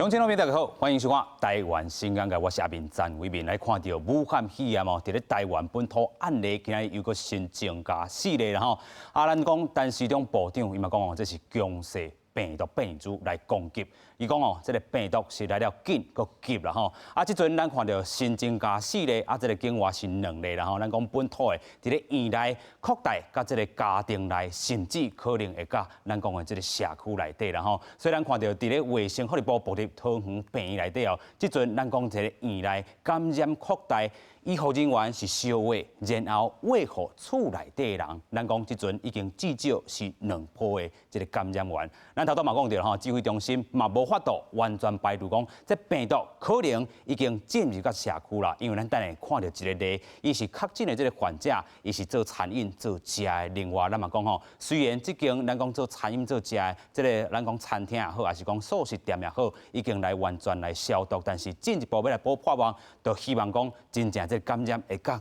乡亲朋友大家好，欢迎收看台湾新闻台，我是阿明詹伟明来看到武汉肺炎哦，伫咧台湾本土案例今日又个新增加4例啦吼。咱讲陈时中部长伊嘛讲哦，这是强势病毒变异株来攻击。伊讲哦，这个病毒是来了紧搁急啦吼。即阵咱看到新增加4例，这个境外是2例啦吼。咱讲本土的伫咧院内扩大，甲这个家庭内，甚至可能会甲咱讲的这个社区内底啦吼。所以咱看到伫咧卫生福利部部入桃园病院内底哦，即阵咱讲这个院内感染扩大。医护人员是烧话，然后话互厝内底的人，咱讲即阵已经至少是2波的这个感染源。咱头嘛讲到吼，指挥中心嘛无法度完全排除讲，这病毒可能已经进入到社区啦。因为咱等下看到一个例，伊是确诊的这个患者，伊是做餐饮做食的。另外，咱嘛讲吼，虽然即间咱讲做餐饮做食的，这个咱讲餐厅也好，还是讲素食店也好，已经来完全来消毒，但是进一步要来补破网，就希望讲真正感染会到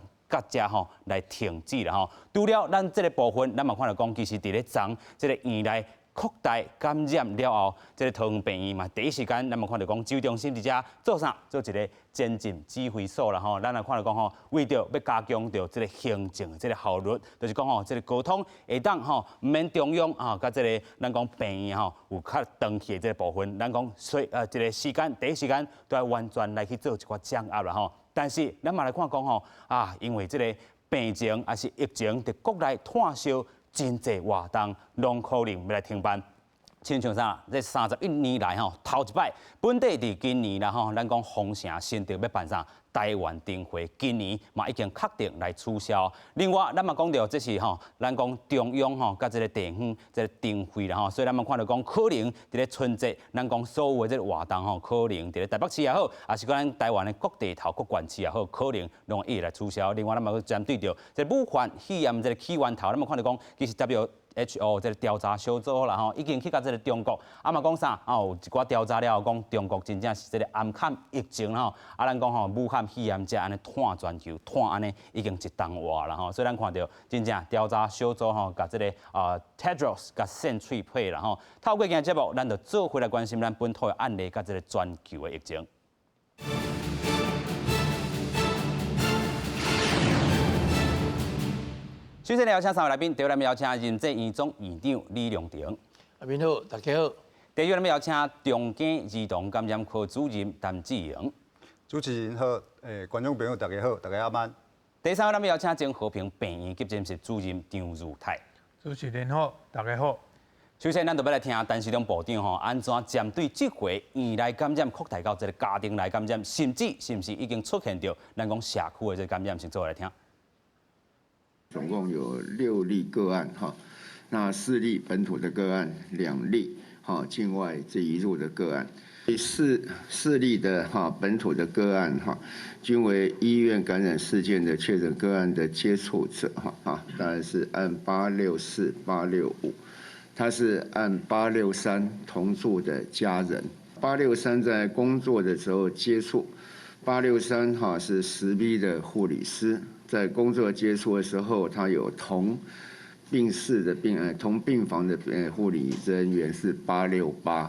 遮吼来停止啦吼。除了咱这个部分，咱嘛看到讲，其实伫咧昨这个院内扩大感染了后，这个桃园病院嘛，第一时间咱嘛看到讲，指挥中心伫遮做啥？做一个前进指挥所啦吼。咱也看到讲吼，为着要加强着这个行政的这个效率，就是讲吼，这个沟通会当吼，唔免中央啊，甲这个咱讲病院吼有较长期的这个部分，咱讲这个时间第一时间都要完全来去做一寡掌握啦吼。但是，咱嘛来看讲吼，因为这个病情还是疫情伫国内炭烧，真济活动拢可能要来停办。亲像啥？这31年来吼，头一摆本地伫今年啦吼，咱讲封城新竹要办啥？台湾灯会今年嘛已经确定来取消。另外，咱嘛讲到这是吼，咱讲中央吼，甲这个地方这个灯会啦吼，所以咱嘛看到讲可能伫咧春节，咱讲所有的这个活动吼，可能伫咧台北市也好，也是讲咱台湾的各地头、各县市也好，可能拢一直来取消。另外，咱嘛去针对着这武汉肺炎这个起源头，咱嘛看到讲其实WHO 这个调查小组啦吼，已经去到这个中国，嘛讲啥？有一寡调查了后讲，中国真正是这个暗坎疫情吼，咱讲吼武汉肺炎这安尼拖全球，拖安尼已经一冬活啦吼，所以咱看到真正调查小组吼，甲这个Tedros 甲线翠配啦吼，透过今日节目，咱就做回来关心咱本土的案例甲这个全球的疫情。首先，邀请3位来宾，第一位邀请人政院总院长李良庭。阿明好，大家好。第二位邀请中间儿童感染科主任陈志荣。主持人好，观众朋友大家好，大家晚安。第三位邀请郑和平病院急诊室主任张如泰。主持人好，大家好。首先，咱就要来听陈时中部长吼，安怎针对这回院内感染扩大到这个家庭内感染，甚至是不是已经出现到咱讲社区的这个感染，先做来听。总共有6例个案哈，那4例本土的个案，2例境外这移入的个案，四例的本土的个案均为医院感染事件的确诊个案的接触者当然是按864、865，他是按863同住的家人，863在工作的时候接触，863是10B 的护理师。在工作接触的时候，他有同病室的同病房的护理人员是868。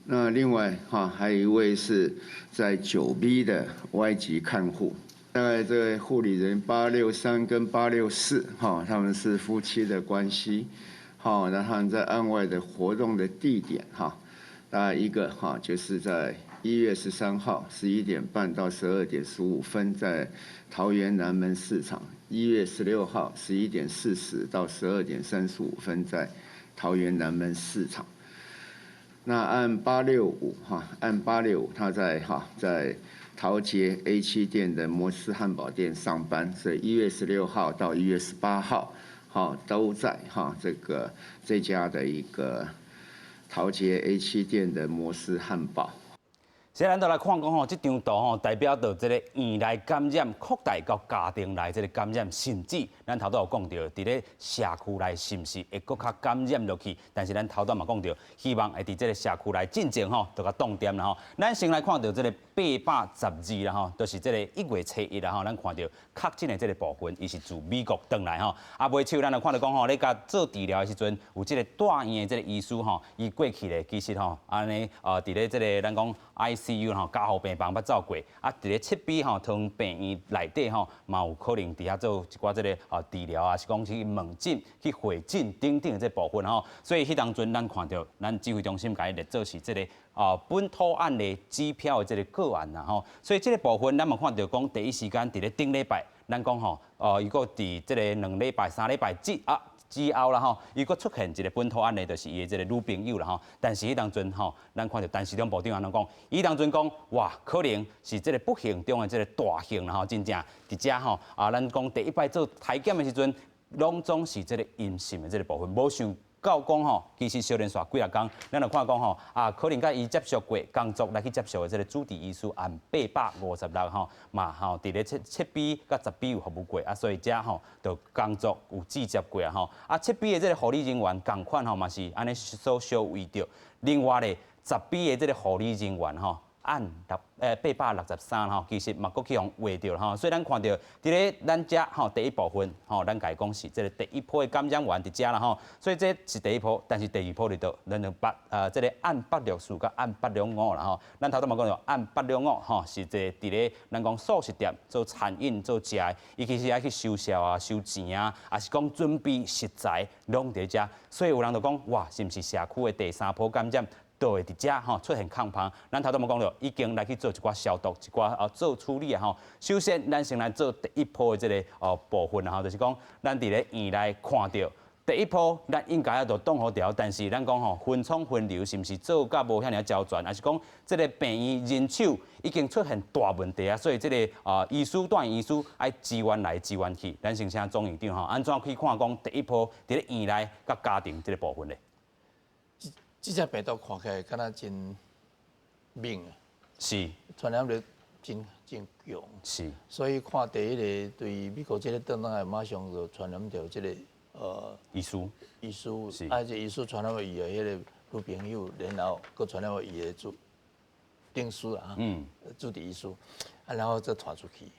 那另外还有一位是在9B 的外籍看护。大概这位护理人863跟864他们是夫妻的关系。那他们在案外的活动的地点大概一个就是在1月13号11点半到12点15分在桃园南门市场，1月16号11点40到12点35分在桃园南门市场。那按865按865，他在桃捷 A7 店的摩斯汉堡店上班，所以1月16号到1月18号都在这家的一个桃捷 A7 店的摩斯汉堡。所以咱就来看讲吼，这张图吼代表着这个院内感染扩大到家庭内这个感染，甚至咱头拄有讲到，伫咧社区内是毋是会搁较感染落去？但是咱头拄嘛讲到，希望会伫这个社区内进前吼，就甲冻点啦吼。咱先来看到这个812啦吼，就是这个1月初1啦吼，咱看到确诊的这个部分，伊是自美国回来吼。啊，尾手咱就看到讲吼，咧甲做治疗的时阵，有这个大院的这个医师吼，伊过去咧，其实吼，安尼伫咧这个咱讲 ICU 吼，加护病房捌走过，啊，伫咧7B 吼，同病院内底吼，嘛有可能伫遐做一寡这个治疗啊，是讲去门诊、去会诊等等的这部分吼。所以迄当阵咱看到，咱指挥中心甲伊列做是这个本土案例机票的这个个案啦吼。所以这个部分咱嘛看到讲，第一时间伫咧顶礼拜，咱讲吼，伊个伫这个2礼拜、3礼拜之后啦吼，伊佫出现一个本土案例，就是伊的这个女朋友啦吼。但是迄当阵吼，咱看到陈时中部长安怎讲？伊当阵讲，哇，可能是这个不幸中的这个大幸啦吼，真正伫遮吼咱讲第一摆做体检的时阵，拢总是这个阴性的这个部分，无想到讲吼，其实小连续几啊天，咱就看讲吼可能甲伊接触过工作来去接触的这个主治医师按856吼，嘛吼伫咧7B甲10B 有服务过所以遮吼就工作有直接过吼7B 的这个护理人员共款吼嘛是安尼所小为着，另外咧10B 的这个护理人员吼。按863吼，其实嘛佫去用画着吼，所以咱看到伫咧咱遮吼第一部分吼，咱家讲是这个第一波的感染源伫遮啦吼，所以这是第一波，但是第二波伫倒，咱就这个按864甲按865啦吼，咱头拄嘛讲到按865吼，是这伫咧咱讲素食店做餐饮做食的，伊其实爱去收销啊、收钱啊，也是讲准备食材拢伫遮，所以有人就讲哇，是毋是社区的第3波感染？都会伫遮吼出现抗胖，咱头拄嘛讲到，已经来去做一寡消毒、一寡做处理啊吼。首先，咱先来做第一波的这个部分啦吼，就是讲咱伫咧院内看到第一波，咱应该要都挡好掉，但是咱讲吼分仓分流是毋是做甲无遐尔周全，还是讲这个病院人手已经出现大问题啊？所以这个医师、住院医师爱支援来支援去，咱先请钟院长吼，安怎去看讲第一波伫咧院内甲家庭这个部分咧？这只病毒看起来敢若真猛啊，是传染力真强，是，所以看第一个对美国这个倒来，马上就传染到这个医师，是，这医师传染到伊的迄个女朋友，然后佮传染到伊的定师啊，主治医师，然后再传出去，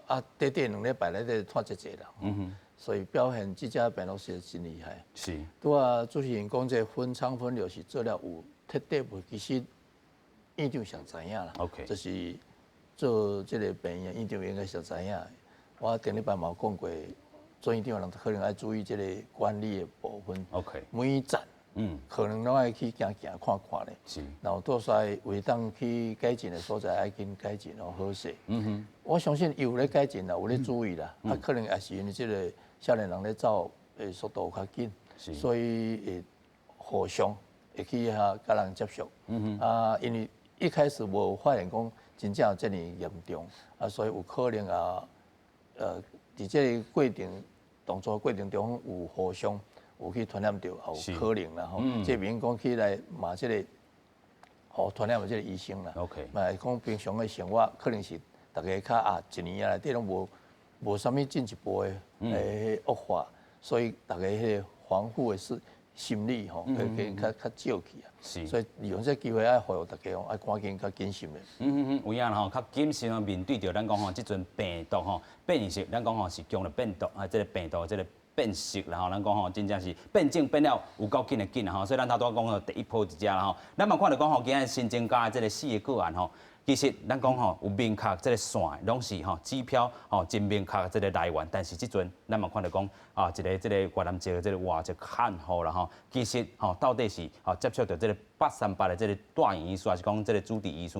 短2礼拜内底传一人，所以表现这只病毒是真厉害。是。拄啊，主持人讲这分仓分流是做了有彻底无，其实院长上知影啦。OK。就是做这个病院院长应该上知影。我顶礼拜嘛有讲过，做院长人可能要注意这个管理的部分。OK。每站可能拢爱去行看看咧。是。然后倒来为当去改进的所在，爱紧改进哦，好势。我相信有咧改进啦，有咧注意啦。可能也是因为这个。少年人咧走诶速度较紧，所以会互相会去甲人接触。因为一开始无发现讲真正有遮尔严重，所以有可能伫这个过程动作过程中有互相有去传染到，也有可能啦吼。这免讲起来嘛，这个互传染的这个医生啦。OK。嘛讲平常的生活可能是大家较一年内底拢无啥物进一步的恶化，所以大家迄个防护的心理吼，会较少去啊。是。所以利用这机会爱呼吁大家爱赶紧较谨慎咧。有影吼，较谨慎面对着咱讲吼，即阵病毒吼变异式，咱讲吼是强了病毒即个病毒即个变色啦吼，咱讲吼真正是变种变了有够紧的紧啦吼，所以咱头拄讲到第一波一只啦吼，咱嘛看到讲吼，今日新增加的即个4个个案吼。其实咱讲吼有明确这个线，拢是吼指标吼真明确这个来源，但是即阵咱嘛看到讲一个这个越南籍的这个外籍看护啦吼，其实吼到底是接触到这个838的这个大院医师，还是讲这个主治医师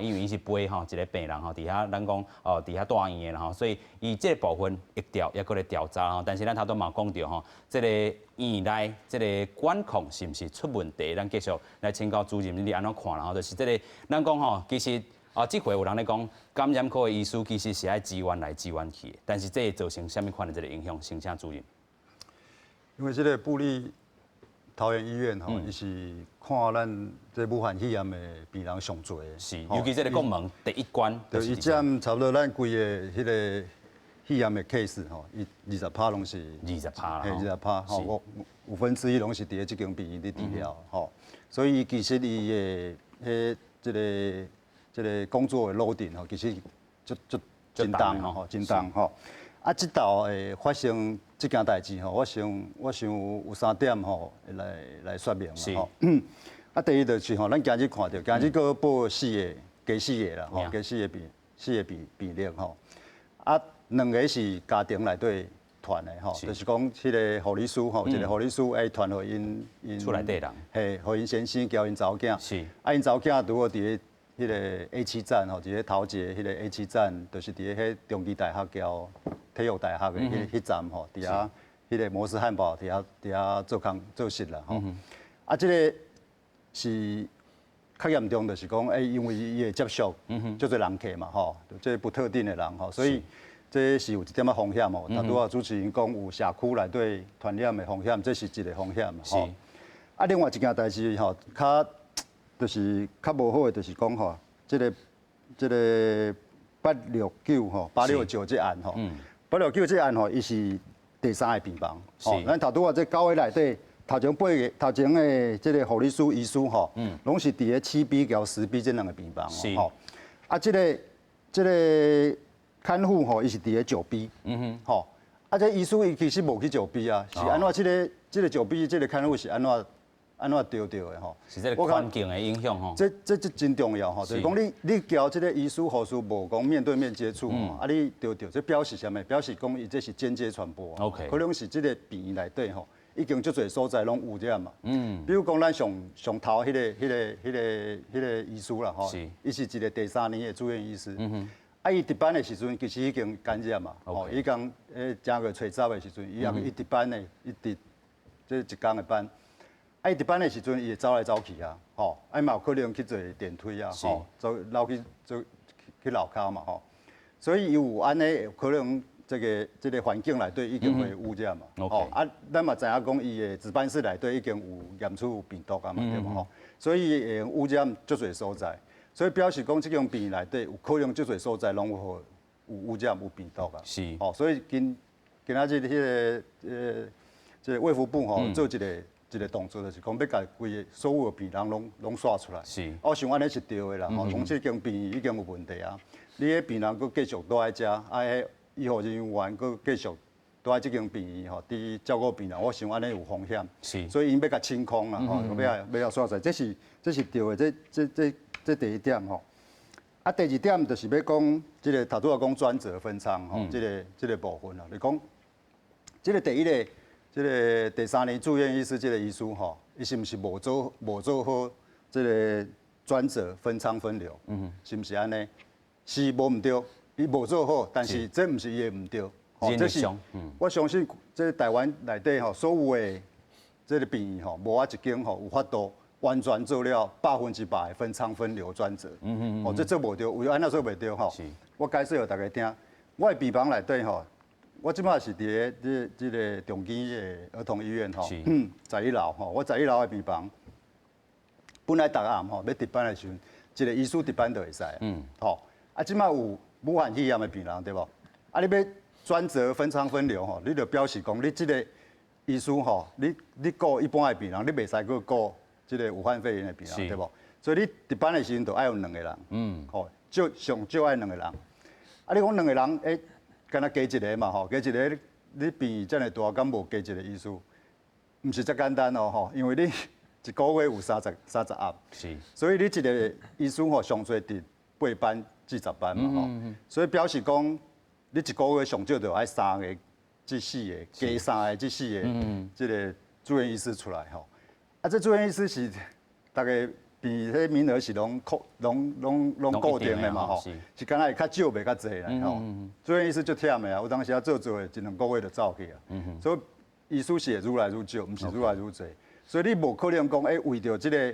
因为伊是陪一个病人伫遐咱讲伫遐大院的啦吼，所以伊这个部分会调也搁咧调查吼，但是咱头拄嘛讲到吼，这个院内这个管控是毋是出问题？咱继续来请教主任你安怎看啦吼，就是这个咱讲吼，其实。这回有人咧讲，感染科的医师其实是爱支援来支援去的，但是这会造成什么款的这个影响？先请主任。因为这个布利桃园医院吼，伊是看咱这武汉肺炎的病人上多的。是，尤其这个肛门第一关，对，伊占差不多咱规个迄个肺炎的 case 吼，伊20%拢是20%啦，嘿，20%吼，五分之一拢是伫咧即间病院咧治疗吼，所以其实伊的即个工作的 loading 吼，其实就真重吼，真重吼。啊，即道会发生即件代志吼，我想有3点吼来说明啦吼。啊，第一就是吼，咱今日看到，今日个报4个，加4个啦吼，加4个病例吼。啊，2个是家庭内底传的吼，就是讲迄个护理师吼，一个护理师爱传互因厝内底人，嘿，互因先生交因查某囝，是，啊因查某囝拄好伫咧迄个 A7站吼，伫咧头一个迄个 A7站，就是伫咧迄中基大学交体育大学的迄站吼，伫遐迄个摩斯汉堡伫遐做实啦吼。啊，即个是较严重，就是讲因为伊会接触足侪人客嘛吼，即不特定的人吼，所以这是有一点仔风险吼。拄啊主持人讲有社区内底传染的风险，这是一个风险吼。啊，另外一件代志吼，就是较无好的，就是讲吼，即个869吼，869这案吼，869这案吼，伊是第3个病房。吼，咱拄啊这9个内底，头前的即个护理师、医师吼，拢是伫咧7B 交10B 这2个病房吼。啊，即个看护吼，伊是伫咧9B。吼，啊，这医师伊其实无去9B啊，是安怎即个9B 即个看护是安怎丢的吼？是这个环境的影响吼。这真重要吼，就是讲你交这个医师、护士无讲面对面接触吼，啊你丢，这表示啥物？表示讲伊这是间接传播。OK。可能是这个病院内底吼，已经足侪所在拢有这嘛。比如讲咱上头迄个医师啦吼，伊是一个第3年的住院医师。啊，伊值班的时阵其实已经感染嘛。吼，伊讲正月初10的时阵，伊值班的，伊值这一天的班。啊，伊值班的时阵，伊会走来走去啊，吼，啊嘛有可能去坐电梯啊，吼，走楼去楼骹嘛，吼，所以有安尼可能这个环境内底已经会有污染嘛，吼，啊，咱嘛知影讲伊的值班室内底已经有验出有病毒啊嘛，对嘛吼，所以会污染足侪所在，所以表示讲这种病院内底有可能足侪所在拢有污染有病毒啊，是，吼，所以今仔日这个卫福部吼做一个动作就是讲要甲规个所有的病人拢刷出来。是。我想安尼是对的啦，吼，讲这间病院已经有问题啊，你迄病人佫继续待在遮，啊，迄医护人员佫继续待在这间病院吼，伫照顾病人，我想安尼有风险。是。所以因要甲清空啦，吼，要刷出来，这是对的，这第一点吼。啊，第2点就是要讲这个头拄仔讲专责分仓吼，这个部分啊，你讲这个第一个。这个第3年住院医师，这个医师吼，伊是毋是无做好这个专责分仓分流？是毋是安尼？是无毋对，伊无做好，但是这毋是伊的毋对。这是我相信，这台湾内底吼，所有的这个病院吼，无啊一间吼有法度完全做了100%的分仓分流专责。这做无对，为安怎做袂对吼？我解释互大家听，我的病房内底吼。我即摆是伫咧这个中基的儿童医院吼，11楼吼，我11楼的病房，本来逐暗吼要值班的时阵，一个医师值班就会使，吼，啊，即摆有武汉肺炎的病人对无？啊，你要专责分仓分流吼，你就表示讲你即个医师吼，你顾一般的病人，你袂使去顾即个武汉肺炎的病人对无？所以你值班的时阵就爱有2个人，吼，上少爱2个人，啊，你讲2个人敢若加一个嘛吼，加一个你病院遮尔大，敢无加一个医师？毋是遮简单哦吼，因为你一个月有30暗，是，所以你一个医师吼上最伫8班至10班嘛吼，所以表示讲你一个月上少就爱3个至4个，加3个至4个，即个住院医师出来吼。啊，这住院医师是大概。病迄名额是拢固定的嘛吼，是敢若会较少袂较济啦吼。住院医师足忝的啊，有当时啊做1、2个月就走去啊。所以医师是会愈来愈少，毋是愈来愈济。所以你无可能讲为着即个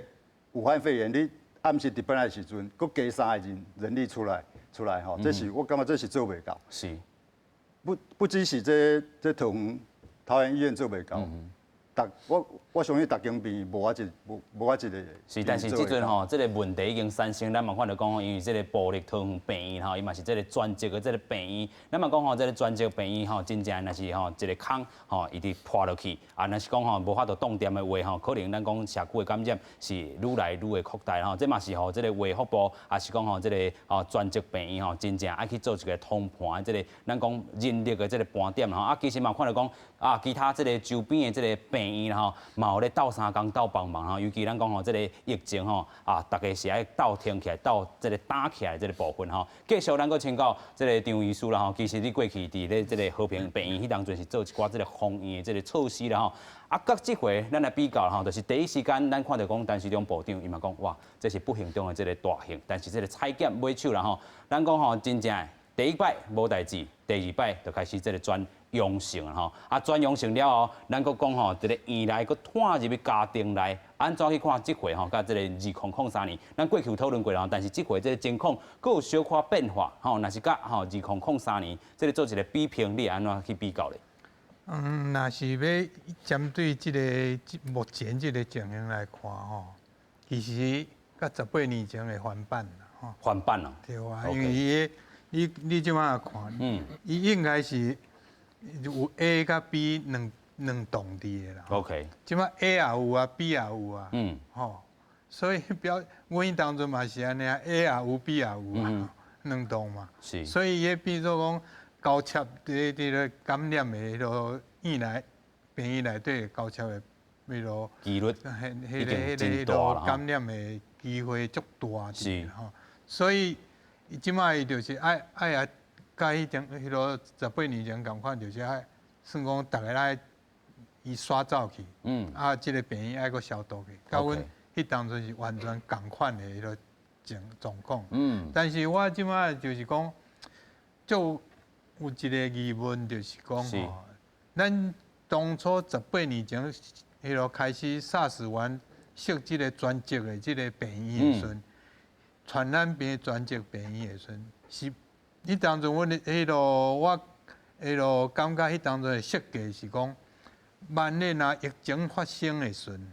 武汉肺炎，你暗时值班的时阵，佫加3个人力出来吼，这是我感觉这是做袂到。是。不只是这桃园医院做袂到，我相信逐间病院无我一个。是，但是即阵吼，这个问题已经产生，咱嘛看到讲吼，因为这个暴力桃园病院吼，伊嘛是这个专职的这个病院，咱嘛讲吼，这个专职病院吼，真正若是吼一个坑吼，一直破落去，啊，若是讲吼无法度冻点的话吼，可能咱讲社区的感染是愈来愈会扩大吼，这嘛是吼这个卫福部，也是讲吼这个吼专职病院吼，真正爱去做一个通盘的这个咱讲人力的这个盘点吼，啊，其实嘛看到讲啊，其他这个周边的这个病院吼，嘛有咧斗相共斗帮忙吼，尤其咱讲吼这个疫情吼啊，大家是爱斗挺起来，斗这个打起来这个部分吼。继续咱个请教这个张医师啦吼，其实你过去伫咧这个和平病院迄当阵是做一寡这个防疫的这个措施啦吼。啊，甲即回咱来比较吼，就是第一时间咱看到讲陈时中部长伊嘛讲哇，这是不幸中的这个大幸，但是这个采检买手啦吼，咱讲吼真正第一摆无代志，第二摆就开始这个转阳性啦吼，啊转阳性了后，咱佫讲吼，这个院内佫拖入去家庭内，安怎去看即回吼？甲这个2003年，咱过去有讨论过啦，但是即回这个情况佫有小可变化吼，若是甲吼2003年，这个做一个比拼，你安怎去比较咧？若是要针对目前这个情形来看吼，其实甲18年前的翻版啦吼。翻版啊？对啊，因为你即摆看，伊应该是有 A 甲 B 两栋伫的啦。OK。即摆 A 也有啊，B 也有啊。吼，所以阮当阵嘛是安尼啊 ，A 也有，B 也有啊，两栋嘛。是。所以伊变做讲。交叉伫个感染的迄落院内病院内底交叉的迄落几率迄落感染的机会足大是吼，所以即摆伊就是爱啊，甲迄落18年前共款，就是爱算讲逐个爱伊刷走去，啊，即个病院爱个消毒去，甲阮迄当阵是完全共款的迄落状况，但是我即摆就是讲就。有一个疑问，就是讲吼，咱当初18年前迄落开始 SARS 完设即个专职的即个病院的时阵，传染病专职病院的时阵，是迄当阵阮迄落我迄落感觉迄当阵的设计是讲，万一若疫情发生的时阵，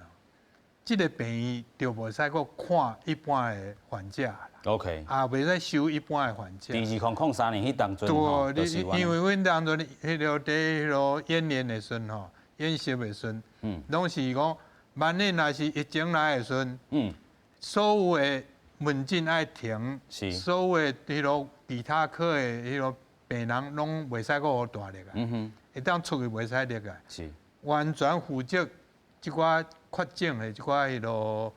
即个病院就无使阁看一般的患者啦。OK。啊，袂使收一般的患者。第2003年迄当阵吼，就是因为阮当阵迄落伫迄落演练的时阵吼，演习的时阵，拢是讲，万一若是疫情来的时阵，所有的门诊爱停，所有的迄落其他科的迄落病人拢袂使阁好大力啊，会当出去袂使入来，完全负责即寡确诊的即寡迄落。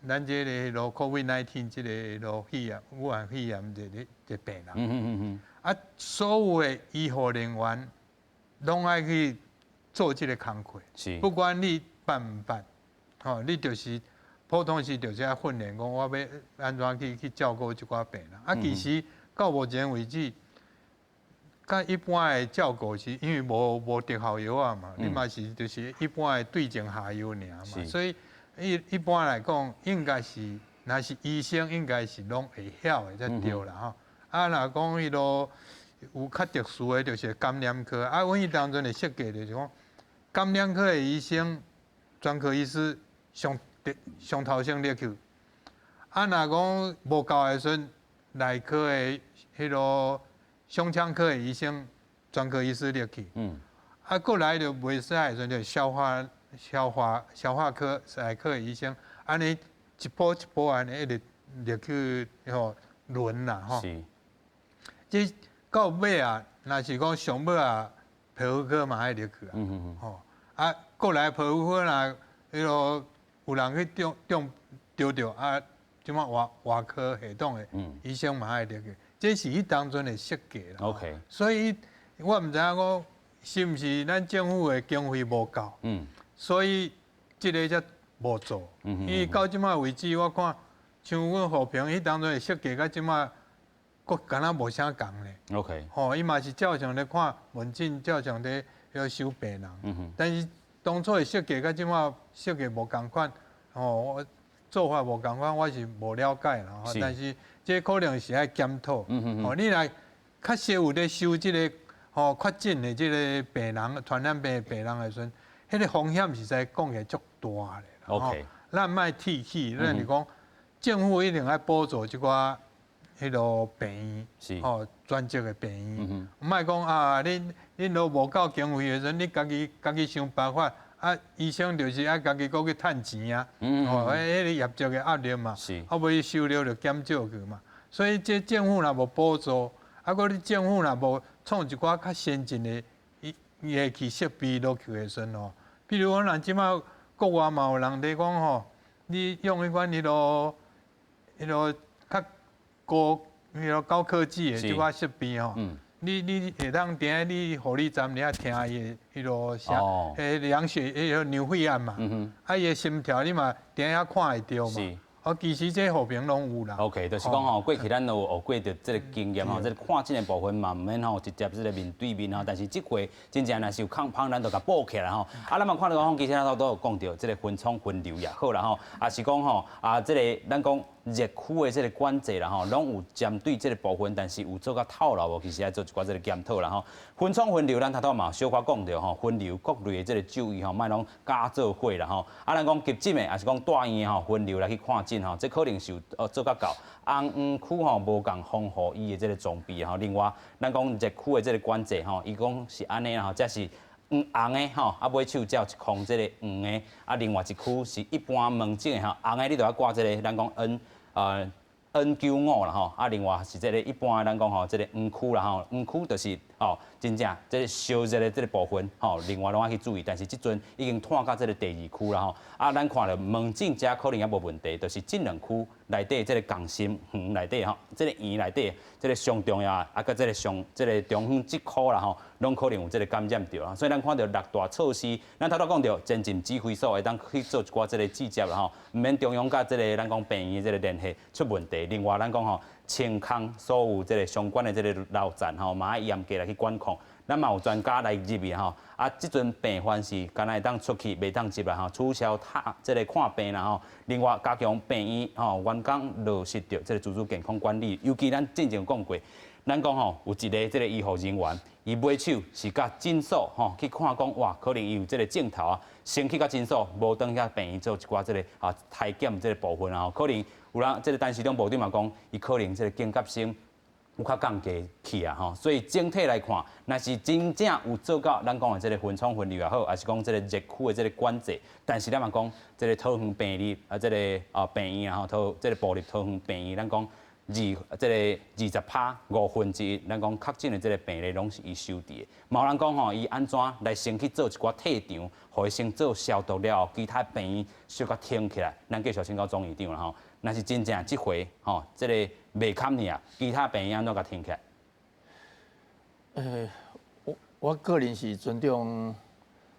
咱这个迄落 COVID-19 这个迄落肺炎、武汉肺炎的病人，啊，所有的医护人员拢爱去做这个工作，不管你办唔办，吼，你就是普通时就是要训练讲，我要安怎去照顾这寡病人。啊，其实到目前为止，甲一般的照顾是因为无特效药啊嘛，你嘛是就是一般的对症下药尔嘛，所以。一般来讲，应该是，若是医生应该是拢会晓的才对啦吼。啊，若讲迄落有较特殊的，就是感染科。啊，阮迄当阵的设计就是讲，感染科的医生、专科医师上头先入去。啊，若讲无够的时阵，内科的迄落胸腔科的医生、专科医师入去。啊，过来就袂使的时阵就消化科、内科的医生，安尼一波一波安尼一直入去吼轮啦吼。即到尾啊，若是讲上尾啊，皮肤科嘛爱入去啊。吼啊，过来皮肤科啦，迄落有人去丢着啊，即马外科系统的医生嘛爱入去，这是迄当阵的设计啦。OK。所以我毋知影讲是毋是咱政府的经费无够。所以，这个才无做，因为到即马为止，我看像阮和平迄当阵的设计，到即马，佫敢若无啥共咧。OK。吼，伊嘛是照常咧看门诊，照常咧要收病人。但是当初的设计，到即马设计无共款，吼，做法无共款，我是无了解啦。但是这可能是爱检讨。吼，你来确实有咧收这个吼确诊的这个病人、传染病的病人的时阵。迄个风险是在讲起来足大的。OK，咱卖铁起，咱是讲政府一定要补助即寡迄落病院，专职的病院，唔卖讲啊，恁都无够经费的时阵，你家己想办法。啊，医生就是爱家己搁去趁钱啊，迄个业绩的压力嘛，啊，尾收入就减少去嘛。所以这政府若无补助，啊，搁你政府若无创一寡较先进的仪器设备落去的时阵吼，比如讲咱即马国外嘛有人在讲吼，你用迄款迄落较高科技的即款设备吼。你会当定下你护理站你啊听伊迄落啥，量血迄个牛血压嘛，啊伊的心跳你嘛定下看会到嘛。其实这和平拢有啦。OK， 就是讲吼，过去咱有学过着这个经验吼，这个看诊的部分嘛，唔免吼直接这个面对面吼，但是这回真正若是有抗胖，咱就甲补起来吼。咱嘛看到讲，其实咱都有讲到这个分创分流也好啦吼，也是讲吼这个咱讲热区的这个管制啦吼，拢有针对这个部分，但是有做甲透露无，其实要做一寡这个检讨啦吼。分创分流，咱头嘛小可讲到吼，分流各类的这个就医吼，莫拢加做伙啦吼。咱讲急诊的，也是讲大院吼分流来去看诊吼，这可能是有做甲到。红黄区吼无共防护伊的这个装备吼，另外咱讲热区的这个管制吼，伊讲是安尼吼，这是红的吼，啊尾手才有一空这个黄的，啊另外一区是一般门诊的吼，红的你就要挂这个咱讲N95啦吼，啊另外是这个一般咱讲吼，这个黄区啦吼，黄区就是真正这个烧热的这个部分另外拢要去注意，但是即阵已经拖到这个第二区啦吼，咱看到门诊遮可能也无问题，就是这两区内底这个港心园内底这个园内底这个上重要甲这个中央这区啦吼，拢可能有这个感染着啦，所以咱看到六大措施，咱头头讲到前进指挥所会当去做一寡这个直接啦吼，唔免中央甲这个咱讲病院这个联系出问题。另外咱讲清空所有这个相关的这个路站嘛要严格来去管控。咱嘛有专家来入去即阵病患是敢若会当出去，袂当入啦取消这个看病啦另外加强病院员工落实着这个自主健康管理，尤其咱之前讲过，咱讲有一个这个医护人员，伊买手是甲诊所去看讲哇，可能伊有这个镜头先去甲诊所，无当遐病院做一寡这个体检这个部分可能有人这个陈时中部长嘛讲，伊可能这个紧急性有较降低去所以整体来看，若是真正有做到咱讲的这个分创分流也好，还是讲这个热区的这个管制，但是咱嘛讲这个桃园病例这个病院这个部立桃园病院，咱讲这个20%，5%，咱讲确诊的这个病例拢是伊收治的。嘛有人讲伊安怎来先去做一寡退场，互伊先做消毒了后，其他病院小可停起来，咱继续请教钟院长啦若是真正这回这个袂堪去其他病院安怎甲停起来？我个人是尊重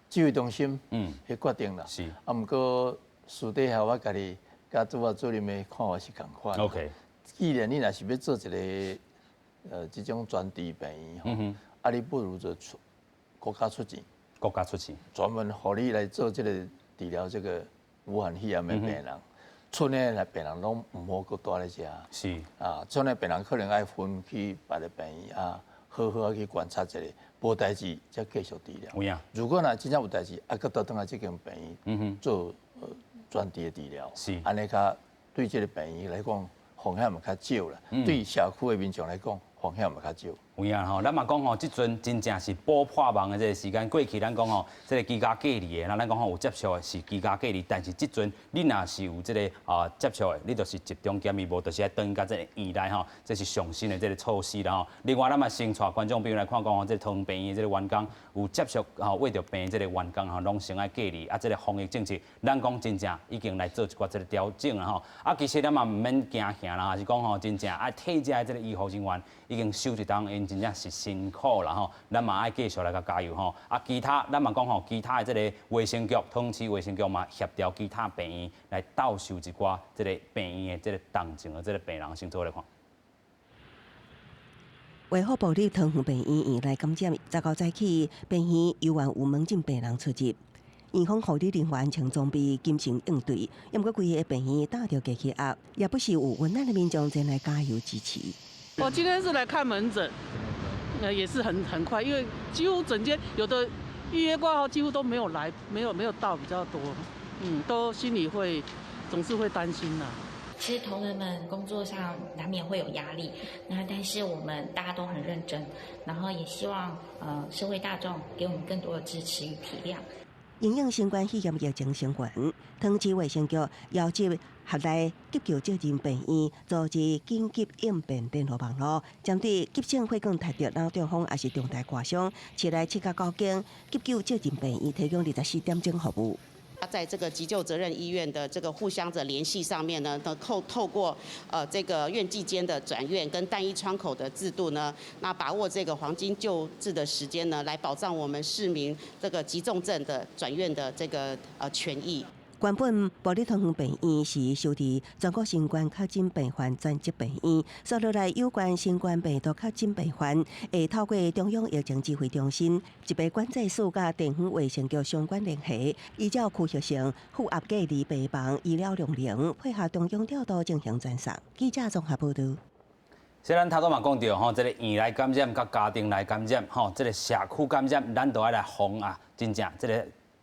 指挥中心的决定啦。是。毋过私底下我家己甲主任的看法是共款。OK。既然你若是要做一个这种专题病院你不如就国家出钱。国家出钱。专门互你来做这个治疗这个武汉肺炎的病人。村的病人拢唔好搁待咧遮，是村的病人可能爱分去别的病院好好去观察一下，无代志才继续治疗。有影。如果若真正有代志，搁倒转来这间病院做专题的治疗，是安尼较对这个病院来讲风险嘛较少啦，对社区的民众来讲风险嘛较少。有影咱嘛讲即阵真正是补破网的这个时间。过去咱讲这个居家隔离的，咱讲有接触的是居家隔离，但是即阵你若是有这个接触的，你就是集中检疫，无就是爱等甲这个院内这是上新的这个措施啦另外咱嘛先带观众朋友来看讲这个桃园病院这个员工有接触为着病这个员工拢先爱隔离这个防疫政策，咱讲真正已经来做一寡这个调整啦其实咱嘛唔免惊吓啦，还是讲真正爱替这这个医护人员已经受一当因真正是辛苦啦咱嘛爱继续来甲加油其他咱嘛讲其他的这个卫生局、通市卫生局嘛协调其他病院来倒收一寡这个病院的这个重症的这个病人，先做来看。卫福部立桃园病院院内感染，19早起病院由原有门诊病人出入，院方护理人员请装备进行应对，不过规个病院打着加气压，也不时有温暖的民众前来加油支持。我今天是来看门诊，也是很快，因为几乎整间有的预约挂号几乎都没有来，没有到比较多，都心里总是会担心啦。其实同仁们工作上难免会有压力，但是我们大家都很认真，然后也希望社会大众给我们更多的支持与体谅。因应新冠肺炎疫情升温，汤市卫生局邀集合内急救救人病院组织紧急应变电话网络，针对急性血管塌着脑中风也是重大刮伤，7来7到9间急救救人病院提供24点钟服务。在这个急救责任医院的这个互相的联系上面呢，透过这个院际间的转院跟单一窗口的制度呢，那把握这个黄金救治的时间呢，来保障我们市民这个急重症的转院的这个权益。原本保利同园病院是属于全国新冠确诊病患专责病院，所落来有关新冠病毒确诊病患，会透过中央疫情指挥中心一个管制署甲地方卫生局相关联系，依照区域性、负压隔离病房医疗量能，配合中央调度进行专送。记者综合报道。虽然头拄嘛讲到吼，这个院内感染甲家庭内感染，吼，这个社区感染，咱都要来防啊，真正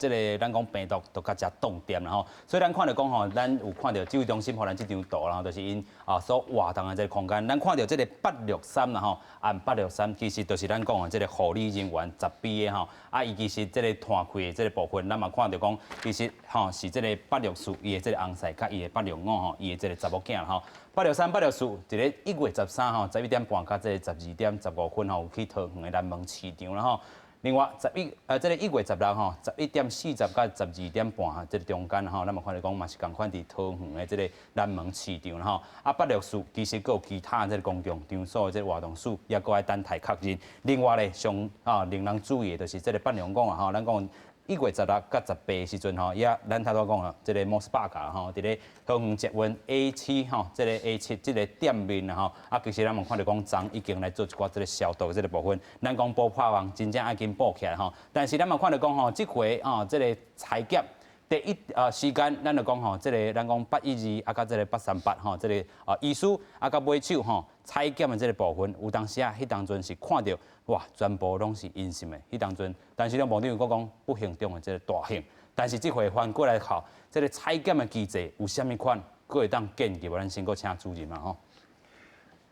这个咱讲病毒都较遮重点啦吼，所以咱看到讲吼，咱有看到指挥中心互咱这张图，然后就是因所活动的这个空间，咱看到这个863啦吼，按863其实就是咱讲的这个护理人员10B的吼，伊其实这个摊开的这个部分，咱嘛看到讲，其实吼是这个864伊的这个红色，甲伊的865吼，伊的这个查某囝吼，863、864，一个1月13号11点半，甲这个12点15分吼，有去桃园的南门市场然后。另外这个1月16吼，11点40到12点半这个中间吼，咱嘛看到讲嘛是共款伫桃园的这个南门市场吼。864其实佫有其他这个公共场所的这个活动数，也佫爱等待确认。另外咧，上令人注意的就是这个865吼，咱讲1月16到18的时阵吼，也咱头拄讲啊，这个 Mospark 吼，伫咧桃园捷运 A7吼，这个 A7这个店面吼，其实咱们看到讲昨已经来做一寡这个消毒这个部分，咱讲补破网真正已经补起来吼，但是咱嘛看到讲吼，这回这个裁减。第一时间，咱就讲吼，这个咱讲812甲这个838吼，这个医师甲买手吼采检的这个部分，有当时迄当阵是看到哇，全部拢是阴性的，迄当阵，但是咱部长佫讲不幸中的这个大幸，但是这回翻过来后，这个采检的机制有啥物款，佫会当建议咱先佫请主任嘛吼。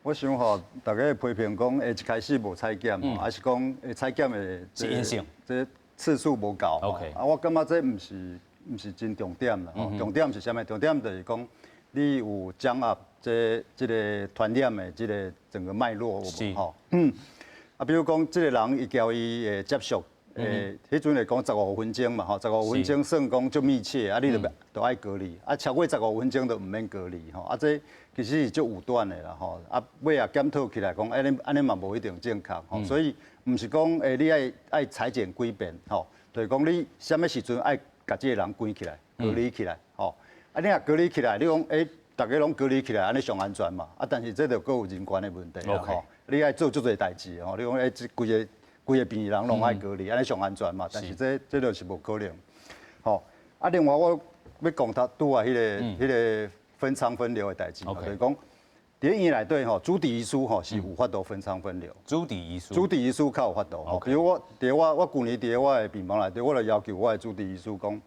我想吼，大家批评讲，一开始无采检吼，还是讲采检的是阴性，这次数无够。OK，我感觉这毋是真重点啦。重点是啥物？重点就是讲，你有掌握这个传染的这个整个脉络有无吼？比如讲，这个人伊交伊的接触，迄阵来讲15分钟嘛吼，15分钟算讲足密切，你就爱隔离，超过15分钟就毋免隔离吼，这其实是足武断的啦吼，尾也检讨起来讲，安尼嘛无一定正确吼，所以毋是讲你爱裁剪几遍吼，就是讲你什么时阵爱甲这个人关起来，隔离起来吼，你若隔离起来，你讲大家拢隔离起来，安尼上安全嘛，但是这就各有人权的问题啦吼，你爱做足侪代志吼，你讲这规个病人拢爱隔离，安尼上安全嘛，但是这就是无可能吼。另外我要讲他拄啊，迄个分仓分流的代志，就是讲，伫医院内底吼，主治医师吼是有法度分仓分流。主治医师较有法度吼。比如我去年伫我的病房内底，我就要求我的主治医师讲，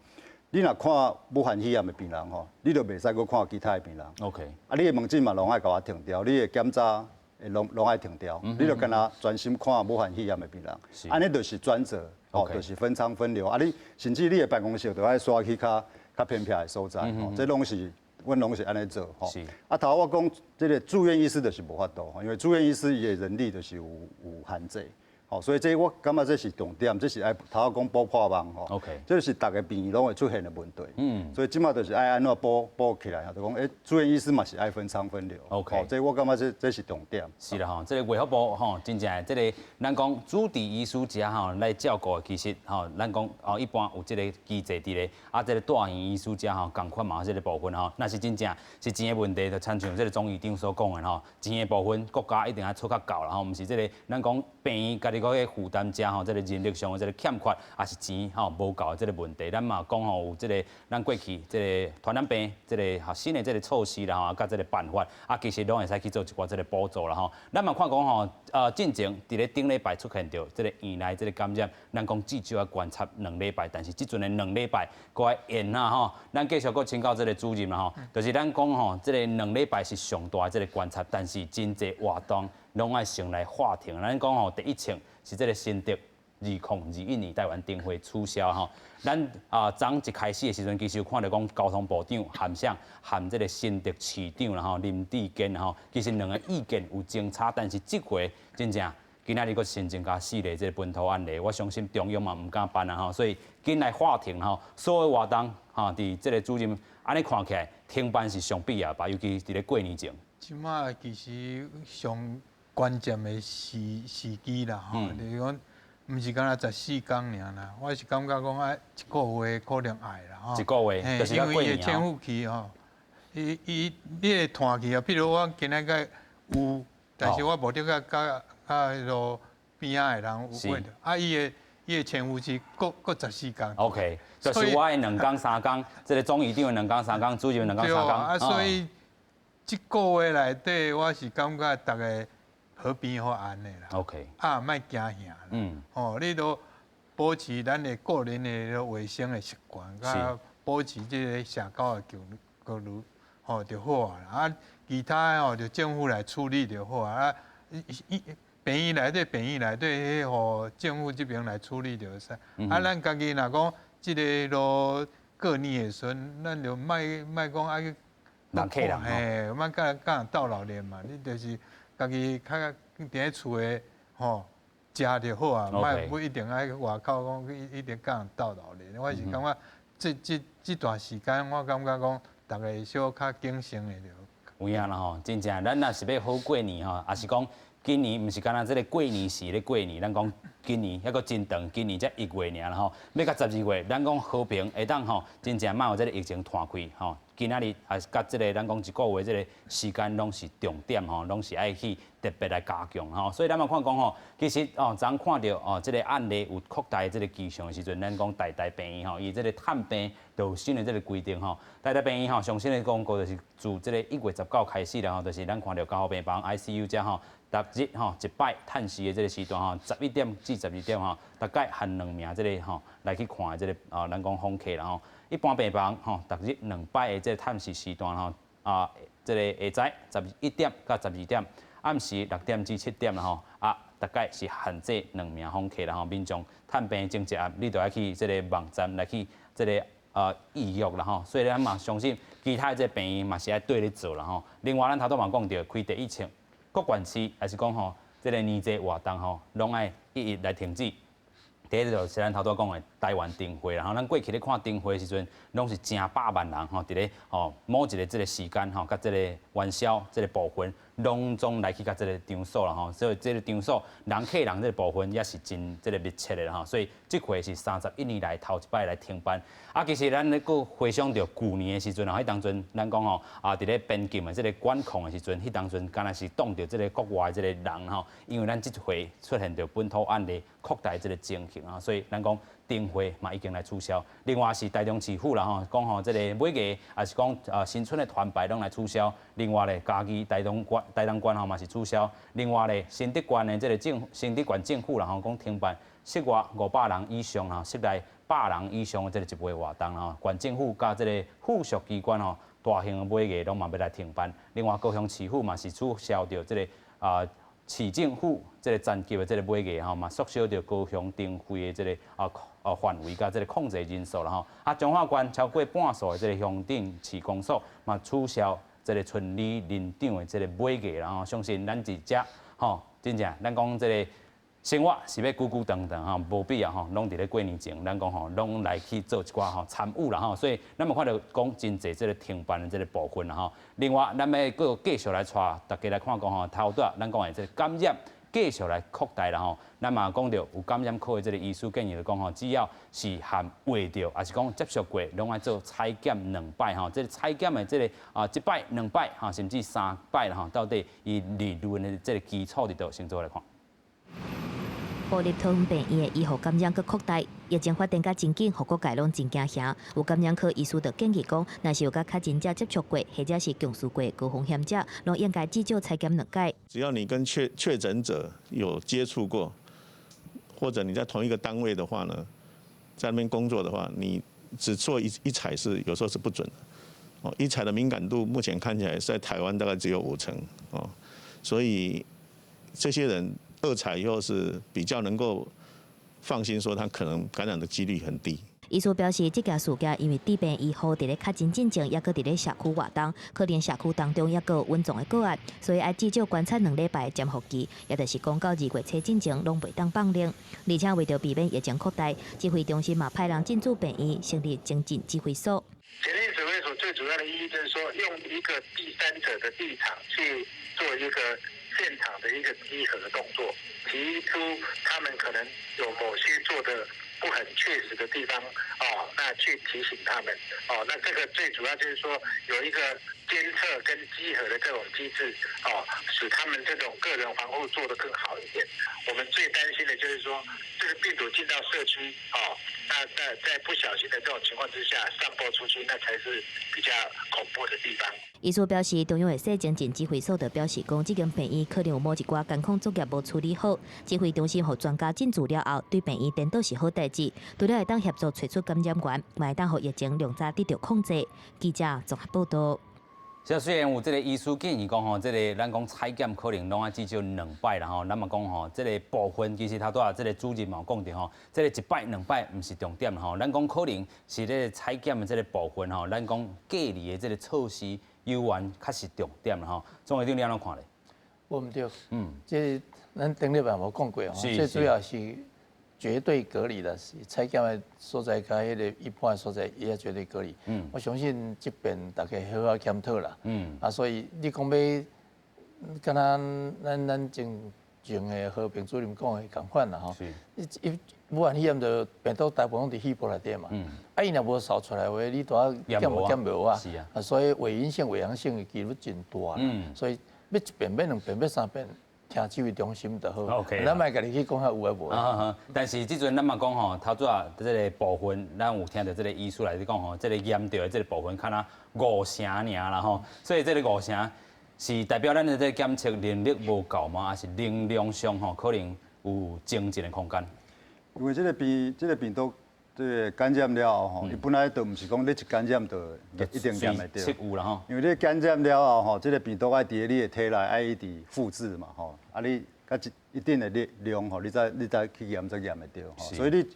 你若看武汉肺炎的病人吼，你就袂使搁看其他的病人。OK。你的门诊嘛，拢爱甲我停掉，你的检查拢爱停掉，你就干那专心看武汉肺炎的病人。安尼就是专责，吼，就是分仓分流。你甚至你的办公室就爱刷去较偏僻的所在，吼，这拢是。阮拢是安尼做吼，头我讲这个住院医师就是无法度，因为住院医师伊的人力就是有限制，吼，所以这我感觉这是重点，这是爱头我讲补破网吼，OK， 这是大家病院拢会出现的问题，所以即马就是爱安怎补起来，就讲住院医师嘛是爱分仓分流，OK， 这我感觉这是重点。是啦吼，这个卫福部吼，真正这个咱讲主治医师家吼来照顾，其实吼咱讲一般有这个机制伫咧，这个大型医师家吼共款嘛有这个部分吼，那是真正是钱的问题，就亲像这个总院长所讲的吼，钱的部分国家一定要出较够啦吼，毋是这个咱讲病院家己个负担者吼，这个人力上的这个欠缺，也是钱吼无够的这个问题。咱嘛讲吼有这个咱过去这个传染病这个新的这个措施啦吼，甲这个办法其实拢会使去做一寡这个补助啦吼。咱嘛看讲吼，进前伫咧顶礼拜出现着这个院内这个感染，咱讲至少要观察2礼拜，但是即阵的2礼拜搁爱延啦吼。咱继续搁请教这个主任啦吼，就是咱讲吼，这个2礼拜是上大的这个观察，但是真济活动拢爱先来法庭。咱讲吼，第一场是这个新竹2021年台湾灯会取消吼。咱昨一开始的时阵，其实有看到讲交通部长韩相含这个新竹市长啦吼林志坚吼，其实2个意见有争吵，但是这回真正今仔日佫新增加4例这个本土案例，我相信中央嘛唔敢办啊吼，所以紧来法庭吼，所有活动吼，伫这个主任安尼看起来停办是上必要吧，尤其伫咧过年前。即马其实上关键的时机啦吼，就是讲。毋是敢若14天尔啦，我是感觉讲一个月可能爱啦吼。一个月，就是因为伊的过年潜伏期吼，你的团期啊，比如我今仔个有，但是我无得甲迄落边仔的人有问到，伊的潜伏期各14天。OK， 就是我的2天3天，这个总议长的2天3天，主任的2天3天。对啊，所以一个月内底，我是感觉大家。和平和安的啦 ，OK， 莫惊吓啦，你都保持咱的个人的卫生的习惯，甲保持这个社交的距离，就好啊。其他就政府来处理就好啊。病院内底，迄政府这边来处理就使。咱家己若讲这个咯过年的时阵，咱就莫讲爱去人客人，莫甲人斗闹热嘛，你就是。家己较伫咧厝诶，食就好啊，莫一定爱外口讲一定甲人斗闹热。我是感觉这段时间，我感觉讲大家小较谨慎诶就。有影啦吼，真正咱若是要好过年吼，也是讲今年毋是干那这个过年时咧过年，咱讲今年还阁真长，今年才1月尔啦吼，要到12月，咱讲和平会当吼，真正莫有这个疫情摊开吼。今仔日也是甲这个咱讲一个月这个时间拢是重点吼，拢是爱去特别来加强吼。所以咱嘛看讲吼，其实昨看到这个案例有扩大这个迹象的时阵，咱讲台病院吼，伊这个探病都有新的这个规定吼。台病院吼，上新的公告就是自这个1月19开始啦吼，就是咱看到加护病房 ICU 遮吼，逐日吼一摆探视的这个时段吼，11点至12点吼，大概限2名这个吼来去看这个咱讲访客啦吼。一般病房吼，逐日2摆的这个探视时段吼，这个下晝11點到12點，暗時6點至7點啦吼，大概是限制2名訪客啦吼，民眾探病前一暗，你都要去這個網站來去這個預約啦吼，所以咱嘛相信其他這個病院嘛是愛對咧做啦吼。另外咱頭拄嘛講到開第1場，各縣市還是講吼，這個年節活動吼，攏愛一一來停止。第一就是咱頭拄講的台灣燈會，然後咱過去咧看燈會的時陣，攏是成百萬人吼，伫咧某一個這個時間吼，甲這個元宵這個部分，攏總來去甲這個場所啦吼，所以這個場所人客人這個部分也是真這個密切的吼，所以這回是31年來頭一擺來停辦。其實咱咧佫回想到舊年的時陣，迄當陣咱講吼，伫咧邊境的這個管控的時陣，迄當陣敢若是擋到這個國外這個人吼，因為咱這回出現到本土案例擴大這個情形啊，所以咱講燈會嘛已經來取消。另外是台中市府啦吼，講吼這個每個也是講新春的團拜攏來取消。另外咧，嘉義台東縣吼嘛是取消。另外咧，新竹縣的這個新竹縣政府啦吼，講停辦室外500人以上啦，室內100人以上的這個集會活動啦，縣政府加這個附屬機關吼，大型的買藝攏嘛要來停辦。另外高雄市府嘛是取消掉這個市政府這個層級的這個買藝吼嘛，縮小掉高雄燈會的這個範圍加這個控制人數啦吼。彰化縣超過半數的這個鄉鎮市公所嘛取消這個村里林長的這個買藝啦吼。相信咱自遮吼，真正咱講這個。生活是要久久長長吼，無必要吼，攏伫咧過年前，咱講吼，攏來去做一寡吼參與啦吼，所以咱嘛看到講真濟即個停辦的即個部分啦吼。另外，咱要佫繼續來帶大家來看講吼，頭拄咱講的即個感染繼續來擴大啦吼。咱嘛講到有感染科的即個醫師建議就講吼，只要是含會到，還是講接觸過，攏愛做採檢2擺吼。即個採檢的即個1擺2擺吼，甚至3擺啦吼，到底伊理論的即個基礎佇倒先做來看。布立桃园病院的医护感染佮扩大，疫情发展甲真紧，互各界拢真惊吓。有感染科医师就建议讲，若是有甲确诊者接触过，或者是共事过高风险者，拢应该至少采检2届。只要你跟确诊者有接触过，或者你在同一个单位的话呢，在那边工作的话，你只做一采是有时候是不准的。哦，一采的敏感度目前看起来在台湾大概只有50%哦，所以这些人2采以后是比较能够放心说他可能感染的几率很低。医师表示，这件事件因为治病医护伫咧确诊进程，也搁伫咧社区活动，可能社区当中也搁有稳重的个案，所以要至少观察2礼拜的潜伏期，也就是讲到2月初进程拢袂当放零。而且为着避免疫情扩大，指挥中心嘛派人进驻病院，成立精进指挥所。检验指挥所最主要的意义就是说，用一个第三者的立场去做一个现场的一个稽核的动作，提出他们可能有某些做的不很确实的地方那去提醒他们那这个最主要就是说有一个监测跟稽核的这种机制使他们这种个人防护做得更好一点。我们最担心的就是说，这个病毒进到社区那在不小心的这种情况之下散播出去，那才是比较恐怖的地方。医师表示，中央的市精进指挥所就表示讲，这间病院可能有某一寡监控作业无处理好，指挥中心和专家进驻了后，对病院颠倒是好代志，除了会当协助找出感染源，嘛会当互疫情量早得到控制。记者综合报道。虽然有这个医师建议讲吼，这个咱讲采检可能拢要至少2摆啦吼，咱嘛讲吼，这个部分其实头拄啊，这个主任嘛讲着吼，这个1摆2摆唔是重点吼，咱讲可能是咧采检的这个部分吼，咱讲隔离的这个措施优先较是重点啦吼。总会长你安怎看咧？我唔对，这咱顶礼拜无讲过吼，最主要是绝对隔离的，是采检的所在甲迄个一般的所在也要绝对隔离。我相信这边大家好好检讨啦。所以你讲要，敢若咱前的和平主任讲的共款啦吼。武汉肺炎就病毒大部分拢伫肺部内底嘛。伊若无扫出来的话，你都要检无啊。所以伪阴性、伪阳性的几率真大啦。所以要1遍、要2遍、要3遍。听指挥中心就好，咱莫家己去讲遐有诶无。但是即阵咱嘛讲吼，头拄啊，即个部分咱有听到即个医师来讲吼，即个验到的即个部分，敢若5成尔啦吼。所以即个5成是代表咱的这检测能力无够吗？还是能量上吼可能有增进的空间？因为这个病毒。这个感染了后吼，伊本来就唔是讲你一感染就一定验会到，有啦吼。因为你感染了后吼，这个病毒爱伫你的体内爱一直复制嘛吼，你甲一定的量吼，你再去验才验会到吼。所以你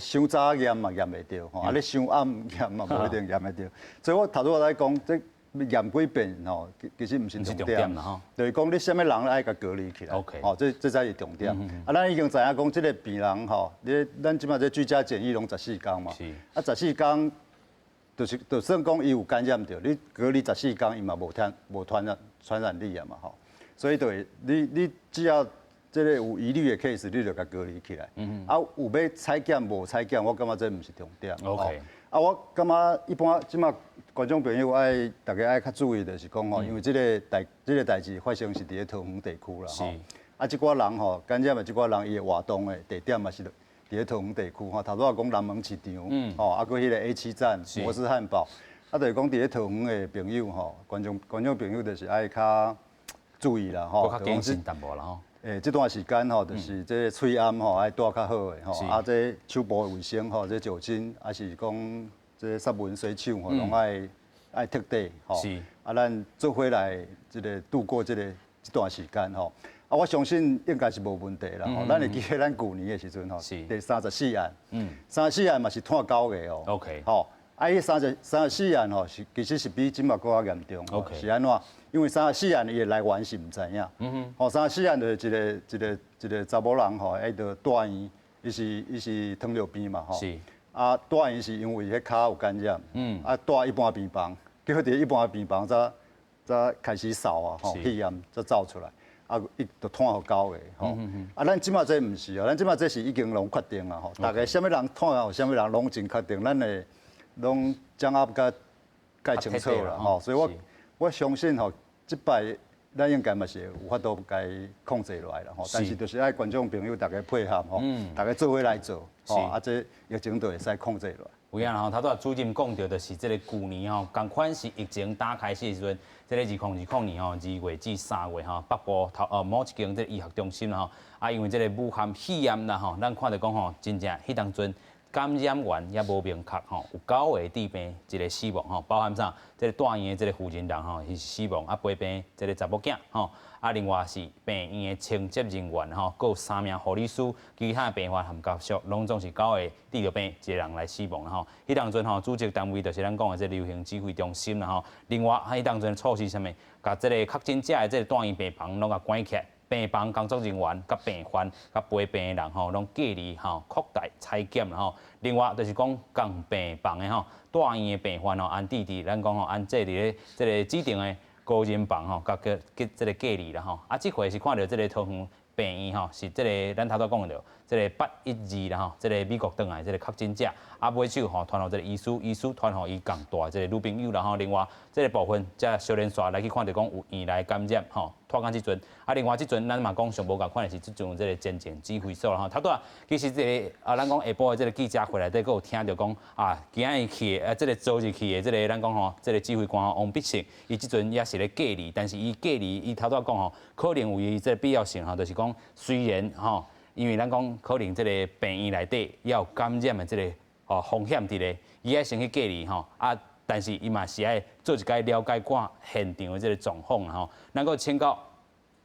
伤早验嘛验袂到吼，你伤暗验嘛无一定验会到。所以我头拄我来讲这。验几遍吼，其实唔是重点啦吼，就是讲你什么人爱甲隔离起来，吼，这才是重点。咱已经知影讲，这个病人吼，咱即马这居家检疫拢14天嘛，14天就算讲伊有感染着，你隔离14天，伊嘛无传染力啊嘛吼，所以对你只要这个有疑虑的 case， 你就甲隔离起来。有要采检无采检，我感觉这唔是重点。我感觉一般即马。观众朋友大家爱较注意的是讲吼，因为这个代志发生是伫咧桃园地区啦吼，即寡人吼感染的即寡人伊的活动的地点嘛是伫咧桃园地区吼，头拄仔讲南门市场，搁迄个 A7站、摩斯汉堡，就是讲伫咧桃园的朋友吼，观众朋友就是爱较注意啦吼，较谨慎淡薄啦吼。这段时间吼，就是这喙暗吼爱戴较好的吼，这手部的卫生吼，这酒精还是讲。这杀蚊洗手吼，拢爱彻底吼。咱做回来度过这段时间吼。我相信应该是无问题啦吼。咱会记得咱旧年的时阵吼，第34案，34案嘛是判9个哦。OK。吼，伊34案吼其实是比今嘛更加严重。OK。是安怎？因为34案伊的来源是唔知影。吼，34案就是一个查某人吼，就住院，伊是糖尿病嘛吼。是。住院是因为迄骹有感染，住一般病房，结果伫一般病房才开始扫吼，肺炎才走出来，伊就判互9个吼。咱即马这毋是咱即马这是已经拢确定啊吼，大概什么人判啊，什么人拢真确定，咱会拢掌握甲清楚啦吼，所以我相信吼，即摆咱应该嘛是有法度该控制落来啦吼。但是就是爱观众朋友大家配合吼，大家做伙来做，吼啊这疫情就会使控制落来。有影啦吼，头拄主任讲到就是这个去年吼，同款是疫情打开始的时阵，这个2020年吼2月至3月吼，北部某一间这个医学中心啦吼，啊因为这个武汉肺炎啦吼，咱看到讲吼，真正迄当阵感染源也无明确吼，有9个致病一个死亡吼，包含啥？这个住院的这个负责人吼是死亡，啊陪病这个查某囝吼。啊，另外是病院的清洁人员吼，各有3名护理师，其他病患含家属，拢总是9个得着病一个人来死亡啦吼。迄当阵吼，主责单位就是咱讲的这流行指挥中心啦吼。另外，迄当阵措施啥物，甲这个确诊者的这个住院病房拢甲关起来，病房工作人员、甲病患、甲陪病的人吼，拢隔离吼、扩大采检啦吼。另外就是讲共病房的吼，住院的病患吼，安置伫咱讲吼，安这咧这个指定的高人房吼，甲这个隔离啦吼，啊，这回是看到这个桃园病院吼，是这个咱头拄讲到，这个812啦吼，这个美国转来这个确诊者，啊，尾手吼传互这个医师传互伊共大这个女朋友啦吼，另外这个部分则小连续来去看到讲有院内感染吼，拖到即阵，啊，另外即阵咱嘛讲上无共款的是即阵这个前线指挥所啦吼，头拄其实这个咱讲下晡的这个记者会内底，佫有听到讲啊，今日去的这个昨日去的这个咱讲吼，这个指挥官王必胜，伊即阵也是咧隔离，但是伊隔离，伊头拄讲吼，可能有伊这个必要性吼，就是讲虽然吼，因为咱讲可能这个病院内底也有感染的这个风险伫咧，伊爱先去隔离吼啊。但是伊嘛是爱做一个了解看现场的这个状况啦吼，咱个请教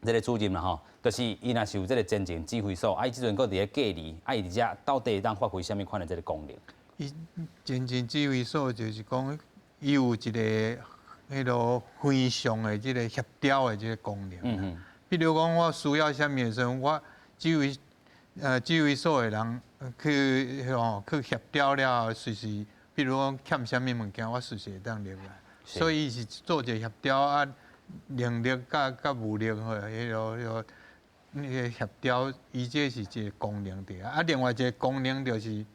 这个主任啦吼，就是伊若是有这个前线指挥所，啊伊即阵佫伫咧隔离，啊伊伫遮到底当发挥什么款的这个功能？伊前线指挥所就是讲，伊有一个迄落非常的这个协调的这个功能。比如讲我需要什么的时候，我指挥所的人去协调了，随时。比如讲欠什么物件，我随时会当入来，所以是做一个协调啊，人力甲物力吼，迄个协调，伊这是一个功能伫啊。啊，另外一个功能就是，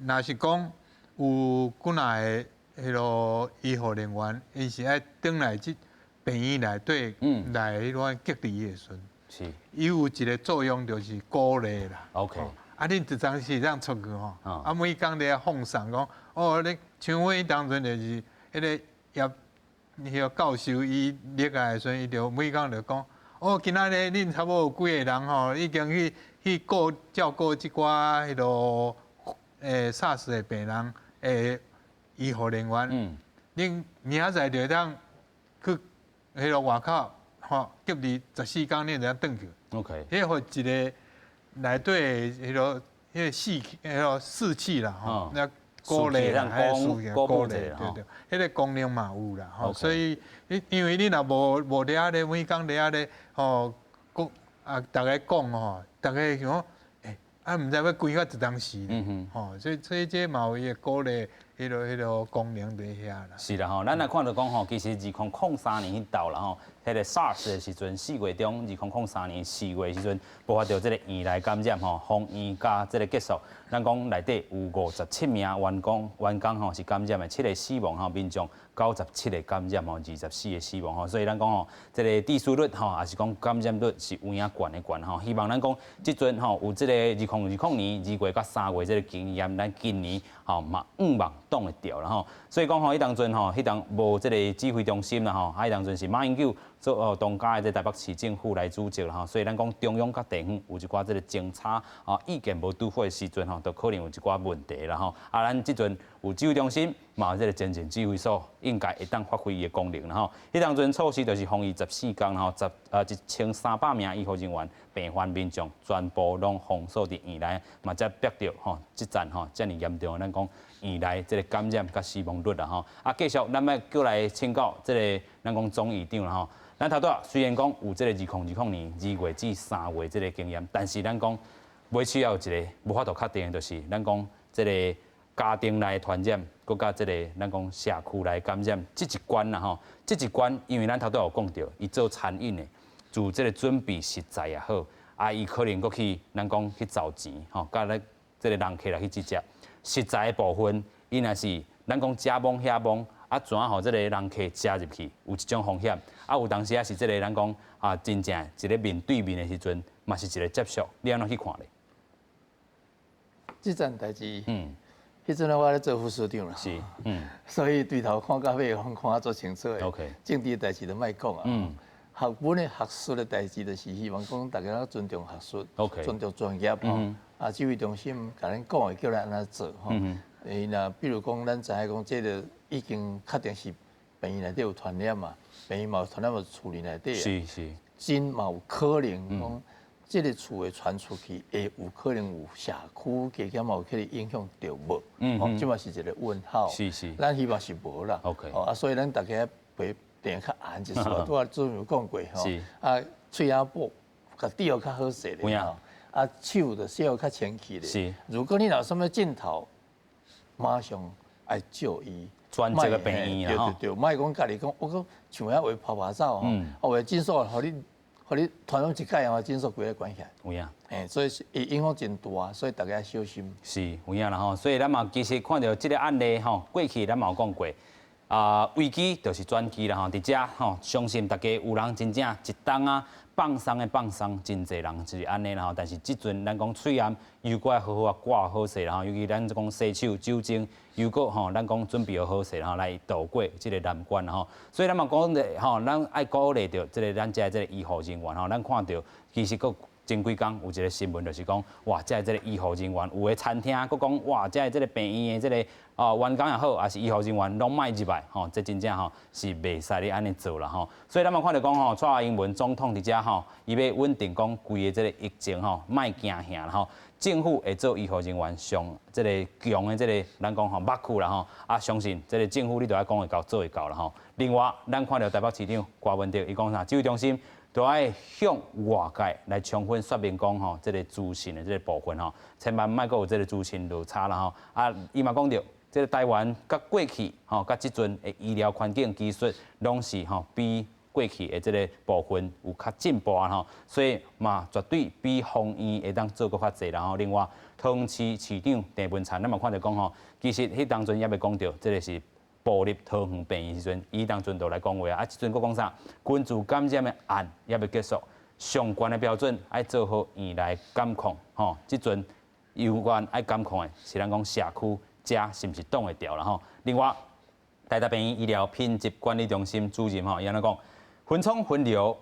若是讲有几若个迄落医护人员，伊是爱转来即病院内底来迄种隔离的时阵，是，伊有一个作用就是鼓励啦。OK。啊，恁一张是让出去吼，啊，每工咧放送讲，哦，你像我当阵就是迄个迄个教授伊入来的时阵，伊就每工就讲，哦，今仔日恁差不多有几个人吼，已经去照顾即寡迄落SARS 的病人医护人员，恁明仔载就当去迄落外口吼，隔离14天，恁就当转去。OK。迄互一个。内底迄落士气啦，吼，那鼓励啦，还有鼓励，对，迄个功能嘛有啦，吼，所以因为你若无咧咧，每工咧咧，吼，大家讲吼，大家想讲，啊，毋知要规到一当时，吼，所以这嘛有伊个鼓励，迄落功能伫遐啦。是啦吼，咱来看到讲吼，其实2003年迄到啦吼。迄个 SARS 的时阵，4月中，2003年4月的时阵，爆发到这个院内感染吼，封院加这个结束，咱讲内底有57名员工吼是感染的，7个死亡吼，民众97个感染吼，24个死亡吼，所以咱讲吼，这个致死率吼，也是讲感染率是有影悬的悬吼，希望咱讲即阵吼有这个2020年2月到3月这个经验，咱今年吼嘛5万挡会掉啦吼，所以讲吼，迄当阵吼，迄当无这个指挥中心啦吼，迄当阵是马英九。做当家的台北市政府来主责啦吼，所以咱讲中央甲地方有一寡这个政策意见无拄好的时阵吼，都可能有一寡问题啦吼。啊，咱即阵有指挥中心，嘛有这个前线指挥所，应该会当发挥伊的功能啦吼。迄当阵措施就是封疫14天，然后1300名医护人员、病患民众全部拢封锁伫院内，嘛才逼到吼，即阵吼遮尔严重，咱讲院内这个感染甲死亡率啦吼。啊，继续咱要过来请教这个咱讲总院长啦吼。咱头拄虽然讲有这个2020年2月至3月这个经验，但是咱讲尾需要有一个无法度确定的，就是咱讲这个家庭内传染，佮甲这个咱讲社区内感染，这一关啦吼，这一关因为咱头拄有讲到，伊做餐饮的，做这个准备食材也好，啊，伊可能佮去咱讲去找钱吼，甲咱这个人客来去直接食材的部分，伊若是咱讲加帮遐帮。啊，怎吼这个人客加入去，有一种风险。啊，有当时啊是这个咱讲啊，真正一个面对面的时阵，嘛是一个接触，你安怎去看咧？这件代志，迄阵我咧做副所长啦，是，所以对头看到尾，看啊做清楚的。OK，政治代志就莫讲啊。学本的学术的代志，就是希望讲大家尊重学术， OK， 尊重专业吼。啊，指挥中心甲咱讲的，叫咱安怎做吼。那比如讲，咱知影讲，这个已经确定是病院内底有传染嘛，病院嘛有传染到厝里内底啊。是，真嘛有可能讲，这个厝会传出去，会有可能有社区加减嘛有可能影响到无？这嘛是一个问号。是，咱希望是无啦。OK， 啊，所以咱大家陪定较安一丝，我之前有讲过吼。是。啊，喙仔补，甲底要较好势咧吼。啊，手就洗较清气咧。是。如果你有什么镜头，马上爱就医。专职的病院啦吼。对，莫讲家己讲，我讲像遐话跑走吼，为诊所互你传染一届吼，诊所规个关起来。有影。所以会影响真大，所以大家小心。是，有影啦吼。所以咱嘛其实看到这个案例吼，过去咱嘛有讲过。啊，危机就是转机啦吼，伫遮吼，相信大家有人真正一冬啊放松的放松，真侪人就是安尼啦吼。但是即阵咱讲喙炎，又搁好好啊挂好势啦吼，尤其咱讲洗手酒精，又搁吼咱讲准备好势啦吼，来度过即个难关啦吼。所以咱嘛讲咧吼，咱爱鼓励着即个咱遮即个医护人员吼，咱看到其实佫前几工有一个新闻，就是讲哇，遮即个医护人员有的餐厅佫讲哇，遮即个病院的即个员工也好，也是医护人员拢莫入来吼，这真正吼是袂使你安尼做啦吼。所以咱嘛看到讲吼，蔡英文总统伫遮吼，伊要稳定讲规个即个疫情吼，莫惊吓啦吼。政府会做医护人员上即个强的即个咱讲吼目区啦吼，啊相信即个政府你都要讲会到做会到啦吼。另外，咱看到台北市长郭文哲伊讲啥，指挥中心。都爱向外界来充分说明讲吼，这个资讯的这个部分吼，千万莫阁有这个资讯落差啦吼。啊，伊嘛讲到，这个台湾甲过去吼，甲即阵的医疗环境技术，拢是吼比过去的这个部分有较进步啊吼。所以嘛，绝对比防疫会当做搁较济啦吼。另外，桃园市市长郑文灿，咱嘛看到讲吼，其实迄当阵也要讲到，这个是。步入桃园病院时阵，伊当阵就来讲话啊！即阵佫讲啥？群聚感染的案也要结束，相关的标准爱做好院来监控吼。即阵有关爱监控的是咱讲社区遮是毋是挡会掉啦吼？另外，台大病院医疗品质管理中心主任吼，伊安尼讲，分仓分流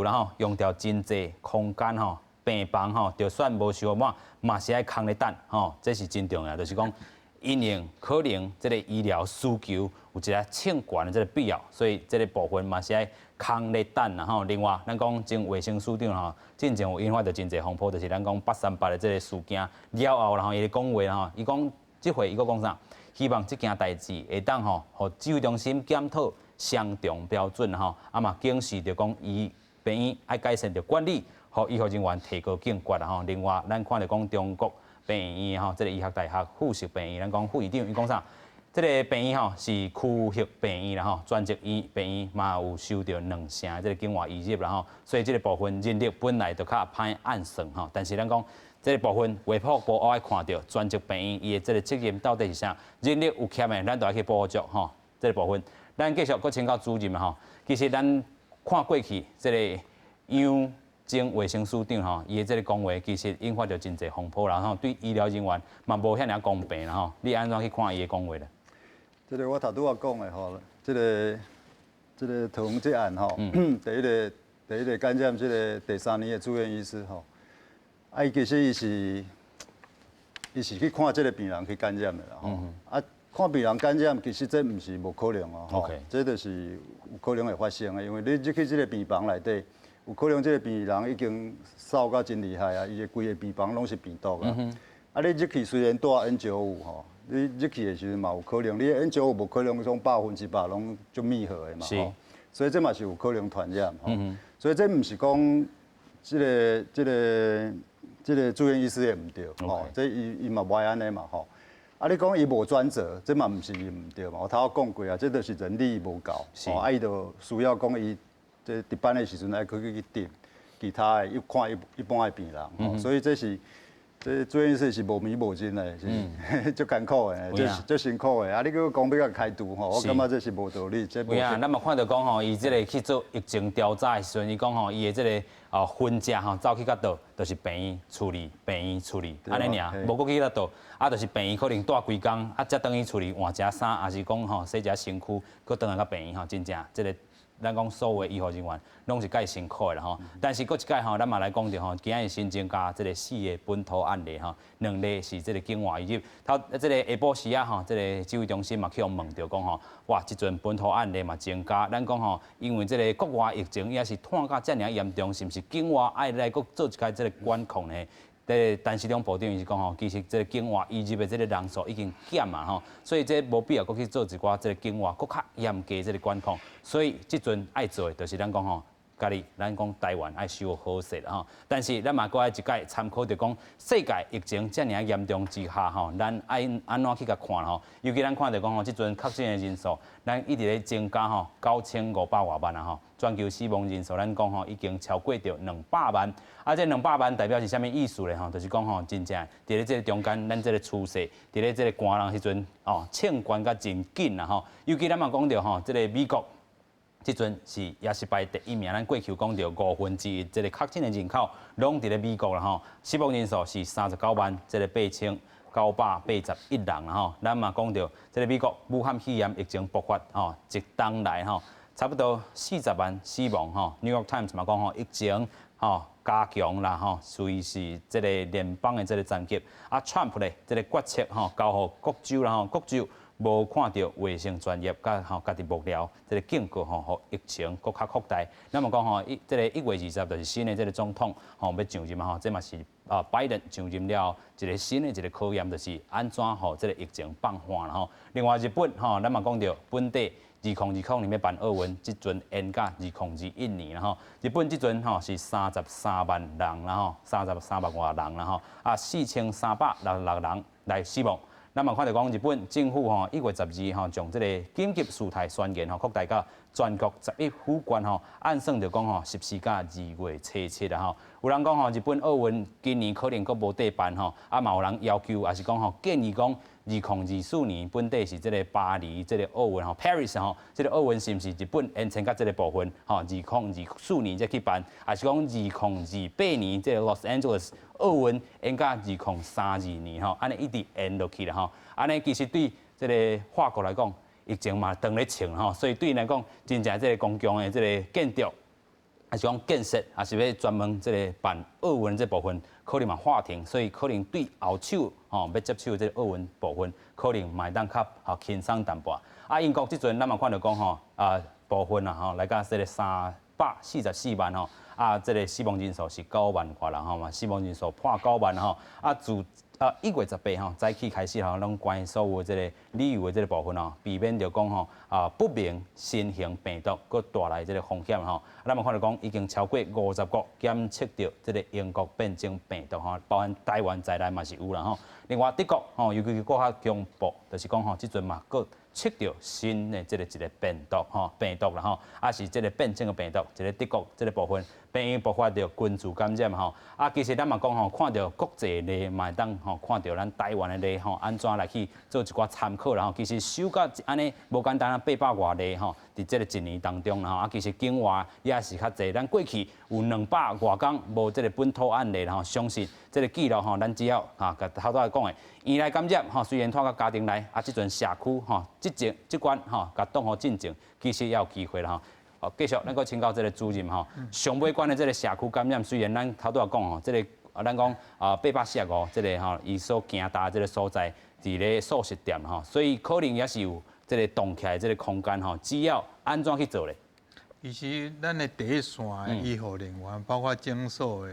啦吼，用掉真济空间吼，病房吼，就算无收满，嘛是爱空咧等吼，这是真重要，就是讲。因应可能这个医疗需求有一个欠管的这个必要，所以这个部分嘛是爱空咧等啦吼。另外，咱讲前卫生署长吼，之前有引发到真侪风波，就是咱讲838的这个事件了后，然后伊咧讲话啦吼，伊讲即回伊佫讲啥？希望即件代志会当吼，互指挥中心检讨相同标准吼，啊嘛警示着讲医病院爱改善着管理，互医护人员提高警觉啦吼。另外，咱看着讲中国。病院吼，这个医学大学附属病院，咱讲副院长伊讲啥？这个病院吼是区域病院啦吼，专职病院嘛有收到2成这个境外移入啦吼，所以这个部分人力本来就较歹按算吼，但是咱讲这个部分卫福部爱看到专职病院伊的这个责任到底是啥？人力有欠的，咱都要去补足吼。这个部分，咱继续搁请教主任嘛吼。其实咱看过去这个杨前卫生署长吼，伊的这个讲话其实引发着真侪风波啦吼，对医疗人员嘛无遐尔公平啦吼。你安怎去看伊的讲话咧？这个我头拄仔讲的吼，这个桃园这案吼，第一个感染这个第3年的住院医师吼，啊，伊其实伊是去看这个病人去感染的啦吼，啊，看病人感染其实这毋是无可能哦，吼，这就是有可能会发生的，因为你入去这个病房内底。有可能这个病人已经扫到真厉害啊，伊个规个病房拢是病毒啊。啊，你入去虽然带 N95吼，你入去的时阵嘛有可能，你 N95无可能种100%拢就密合的嘛吼，所以这嘛是有可能传染吼。所以这毋是讲这个住院医师也唔对吼，这伊嘛袂安尼嘛吼。啊，你讲伊无专责，这嘛毋是伊唔对嘛。我头讲过啊，这就是人力无够，吼，啊伊就需要讲伊。这值班的时阵，还可以去盯其他的看一般的病人，所以这是这住院医师是无眠无尽的，是足艰苦的，足辛苦的。啊，你搁讲要甲开除吼，我感觉这是无道理。有啊，咱嘛看到讲吼，伊这个去做疫情调查的时阵，伊讲吼，伊的这个婚假吼走去到倒，就是病院处理，安尼尔，无搁去到倒，啊，就是病院可能带几工，啊，才等于处理换只衫，还是讲吼洗只身躯，搁倒来到病院吼，真正这个。咱讲所有的医护人员拢是介辛苦的啦吼，但是搁一届吼，咱嘛来讲着吼，今日新增加这个4个本土案例吼，2例是这个境外移入。这个下晡时啊吼，这个指挥中心嘛去互问着讲吼，哇，即阵本土案例嘛增加，咱讲吼，因为这个国外疫情也是拖到遮尔严重，是毋是境外爱来搁做一届这个管控呢？陈时中部长伊是讲吼，其实这个境外移入的这个人数已经减啊吼，所以这无必要搁去做一寡这个境外搁较严格这个管控，所以即阵爱做的就是咱讲吼。咱讲台湾爱守好势啦吼，但是咱嘛搁爱一届参考着讲世界疫情遮尔严重之下吼，咱爱安怎去甲看吼？尤其咱看着讲吼，即阵确诊的人数，咱一直咧增加吼，9500多万啊吼，全球死亡人数咱讲吼已经超过着200万，啊，这200万代表是啥物意思咧吼？就是讲吼，真正伫咧这个中间，咱这个趋势，伫咧这个寒人时阵哦，清关甲真紧啦吼，尤其咱嘛讲着吼，这个美国。即阵是也是排第1名，咱过去讲到1/5，这个确诊的人口拢伫咧美国啦吼，死亡人数是39万，这个8981人啦吼。咱嘛讲到这个美国武汉肺炎疫情爆发吼，一冬来吼，差不多40万死亡吼。New York Times 嘛讲吼，疫情吼加强啦吼，随是这个联邦的这个战绩。啊 ，Trump 咧这个决策吼，交互各州啦吼，各州。无看到卫生专业甲吼家己幕僚，这个警告吼，互疫情搁较扩大。那么讲吼，这个1月20就是新的这个总统吼要上任吼，这嘛是拜登上任了一个新的一个考验，就是安怎互这个疫情放缓啦吼。另外日本吼，咱嘛讲到本地2020年要办奥运，即阵延到2021年啦吼。日本即阵吼是33万人啦吼，33万外人啦吼，啊4366人来死亡。咱嘛看到讲，日本政府吼1月12号将这个紧急事态宣言吼扩大到全国11府县吼，按算着讲吼14到2月初7啦吼。有人讲吼，日本奥运今年可能阁无得办吼，啊嘛有人要求，也是讲吼建议讲2024年本地是这个巴黎这个奥运吼 ，Paris 吼，这个奥运是毋是日本延伸到这个部分吼？2024年再去办，还是讲2028年这个 Los Angeles 奥运延到2032年吼？安尼一直延落去啦吼。安尼其实对这个法国来讲，疫情嘛当咧穿吼，所以对因来讲，真正这个公共的这个建筑。还是讲建设，还是要专门这个办奥运这部分，可能嘛话停，所以可能对后手吼要接手这个奥运部分，可能嘛当较轻松淡薄。啊，英国即阵咱嘛看到讲吼部分啊吼来到这个344万吼，啊这个死亡人数是9万多人吼嘛，死亡人数破9万吼，啊自1月18号早起开始吼，拢关所有这个旅游的这个部分吼，避免着讲吼不明新型病毒佮带来这个风险吼。咱嘛看到讲已经超过50国检测到这个英国变种病毒吼，包含台湾在内嘛是有啦吼。另外德国吼，尤其是国较强部，就是讲吼，即阵嘛佮测到新的这个一个病毒啦吼，啊是这个变种的病毒，一个德国这个部分病院爆发着群组感染吼。啊，其实咱嘛讲吼，看到国际例嘛当吼，看到咱台湾的例吼，安怎来去做一寡参考啦吼。其实收到安尼无简单啊，800外例吼，伫这个1年当中啦吼，啊其实境外也是较济，咱过去有200外工无这个本土案例啦吼，相信这个记录吼，咱只要甲头拄来讲的，院内感染吼，虽然拖到家庭内，啊即阵社区吼，即关吼，甲当好进境，其实也有机会啦吼。哦，继续咱个请教这个主任吼，上尾关的这个社区感染，虽然咱头拄来讲吼，这个咱讲845这个吼，伊所行大这个所在，伫咧素食店吼，所以可能也是有这个动起来这个空间吼，只要安怎去做咧？其实咱的第一线的医护人员，包括诊所的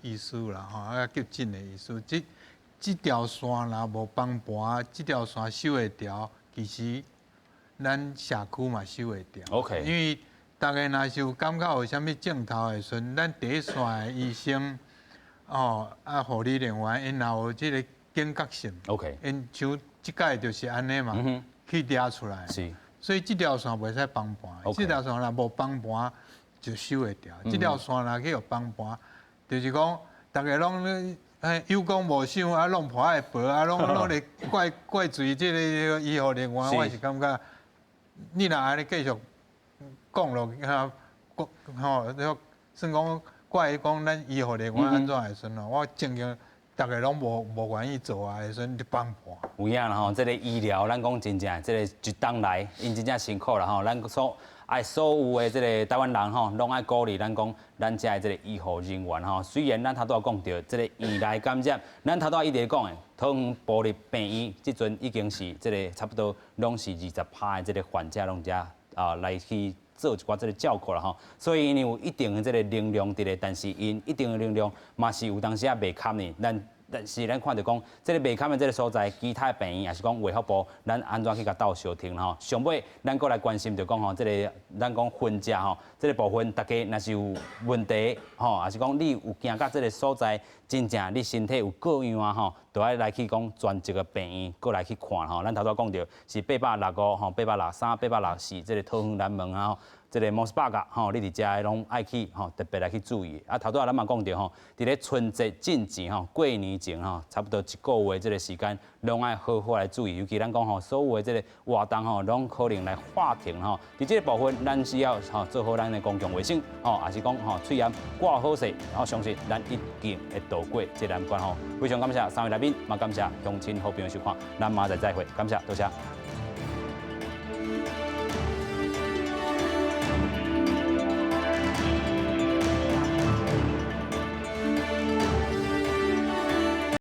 医师啦，吼，啊急诊的医师，这条线若无帮盘，这条线守会调，其实咱社区嘛守会调。OK。因为大家若是有感觉有啥物症头的时阵，咱第一线的医生，护理人员，因有这个警觉性。OK。因像即届就是安尼嘛，去抓出来。是。所以这条线袂使帮盘，这条线若无帮盘就守会调。这条线若去有帮盘，就是讲大家拢有功无赏，啊，弄破爱薄，啊，弄咧怪罪这个医护人员，我是感觉，你若安尼继续讲落去哈，算讲怪讲咱医护人员安怎会算哦？我正经大家拢无愿意做啊，会算你帮盘。有影啦吼，这个医疗咱讲真正，这个一冬来，因真正辛苦啦吼，咱所有的这个台湾人吼，拢爱鼓励咱讲，咱遮的这个医护人员吼，虽然咱头拄讲到这个院内感染，咱头拄一直讲的，桃园部立病院，即阵已经是这个差不多拢是20%的这个患者拢遮来去做一寡这个照顾啦吼，所以因有一定的这个能量伫咧，但是因一定的能量嘛是有当时袂堪呢，但是咱看到讲，这个袂堪的这个所在，其他的病院也是讲卫福部，咱安怎去甲斗相挺吼？上尾咱过来关心着讲吼，这个咱讲婚嫁吼，这个部分大家若是有问题吼，也是讲你有惊到这个所在，真正你身体有各样啊吼，都爱来去讲专职的病院过来去看吼。咱头拄讲到是865吼、863、864这个桃园南门啊。这个莫斯巴格吼，你伫遮拢爱去吼，特别来去注意。啊，头拄咱嘛讲到吼，伫咧春节进前吼，过年前吼，差不多1个月这个时间，拢爱好好来注意。尤其咱讲吼，所有的这个活动吼，拢可能来划停吼。伫这个部分，咱需要吼做好咱的公共卫生吼，也是讲吼喙炎挂好势，然后相信咱一定会度过这难关吼。非常感谢3位来宾，嘛感谢乡亲好朋友收看，咱明仔载再会，感谢，多谢。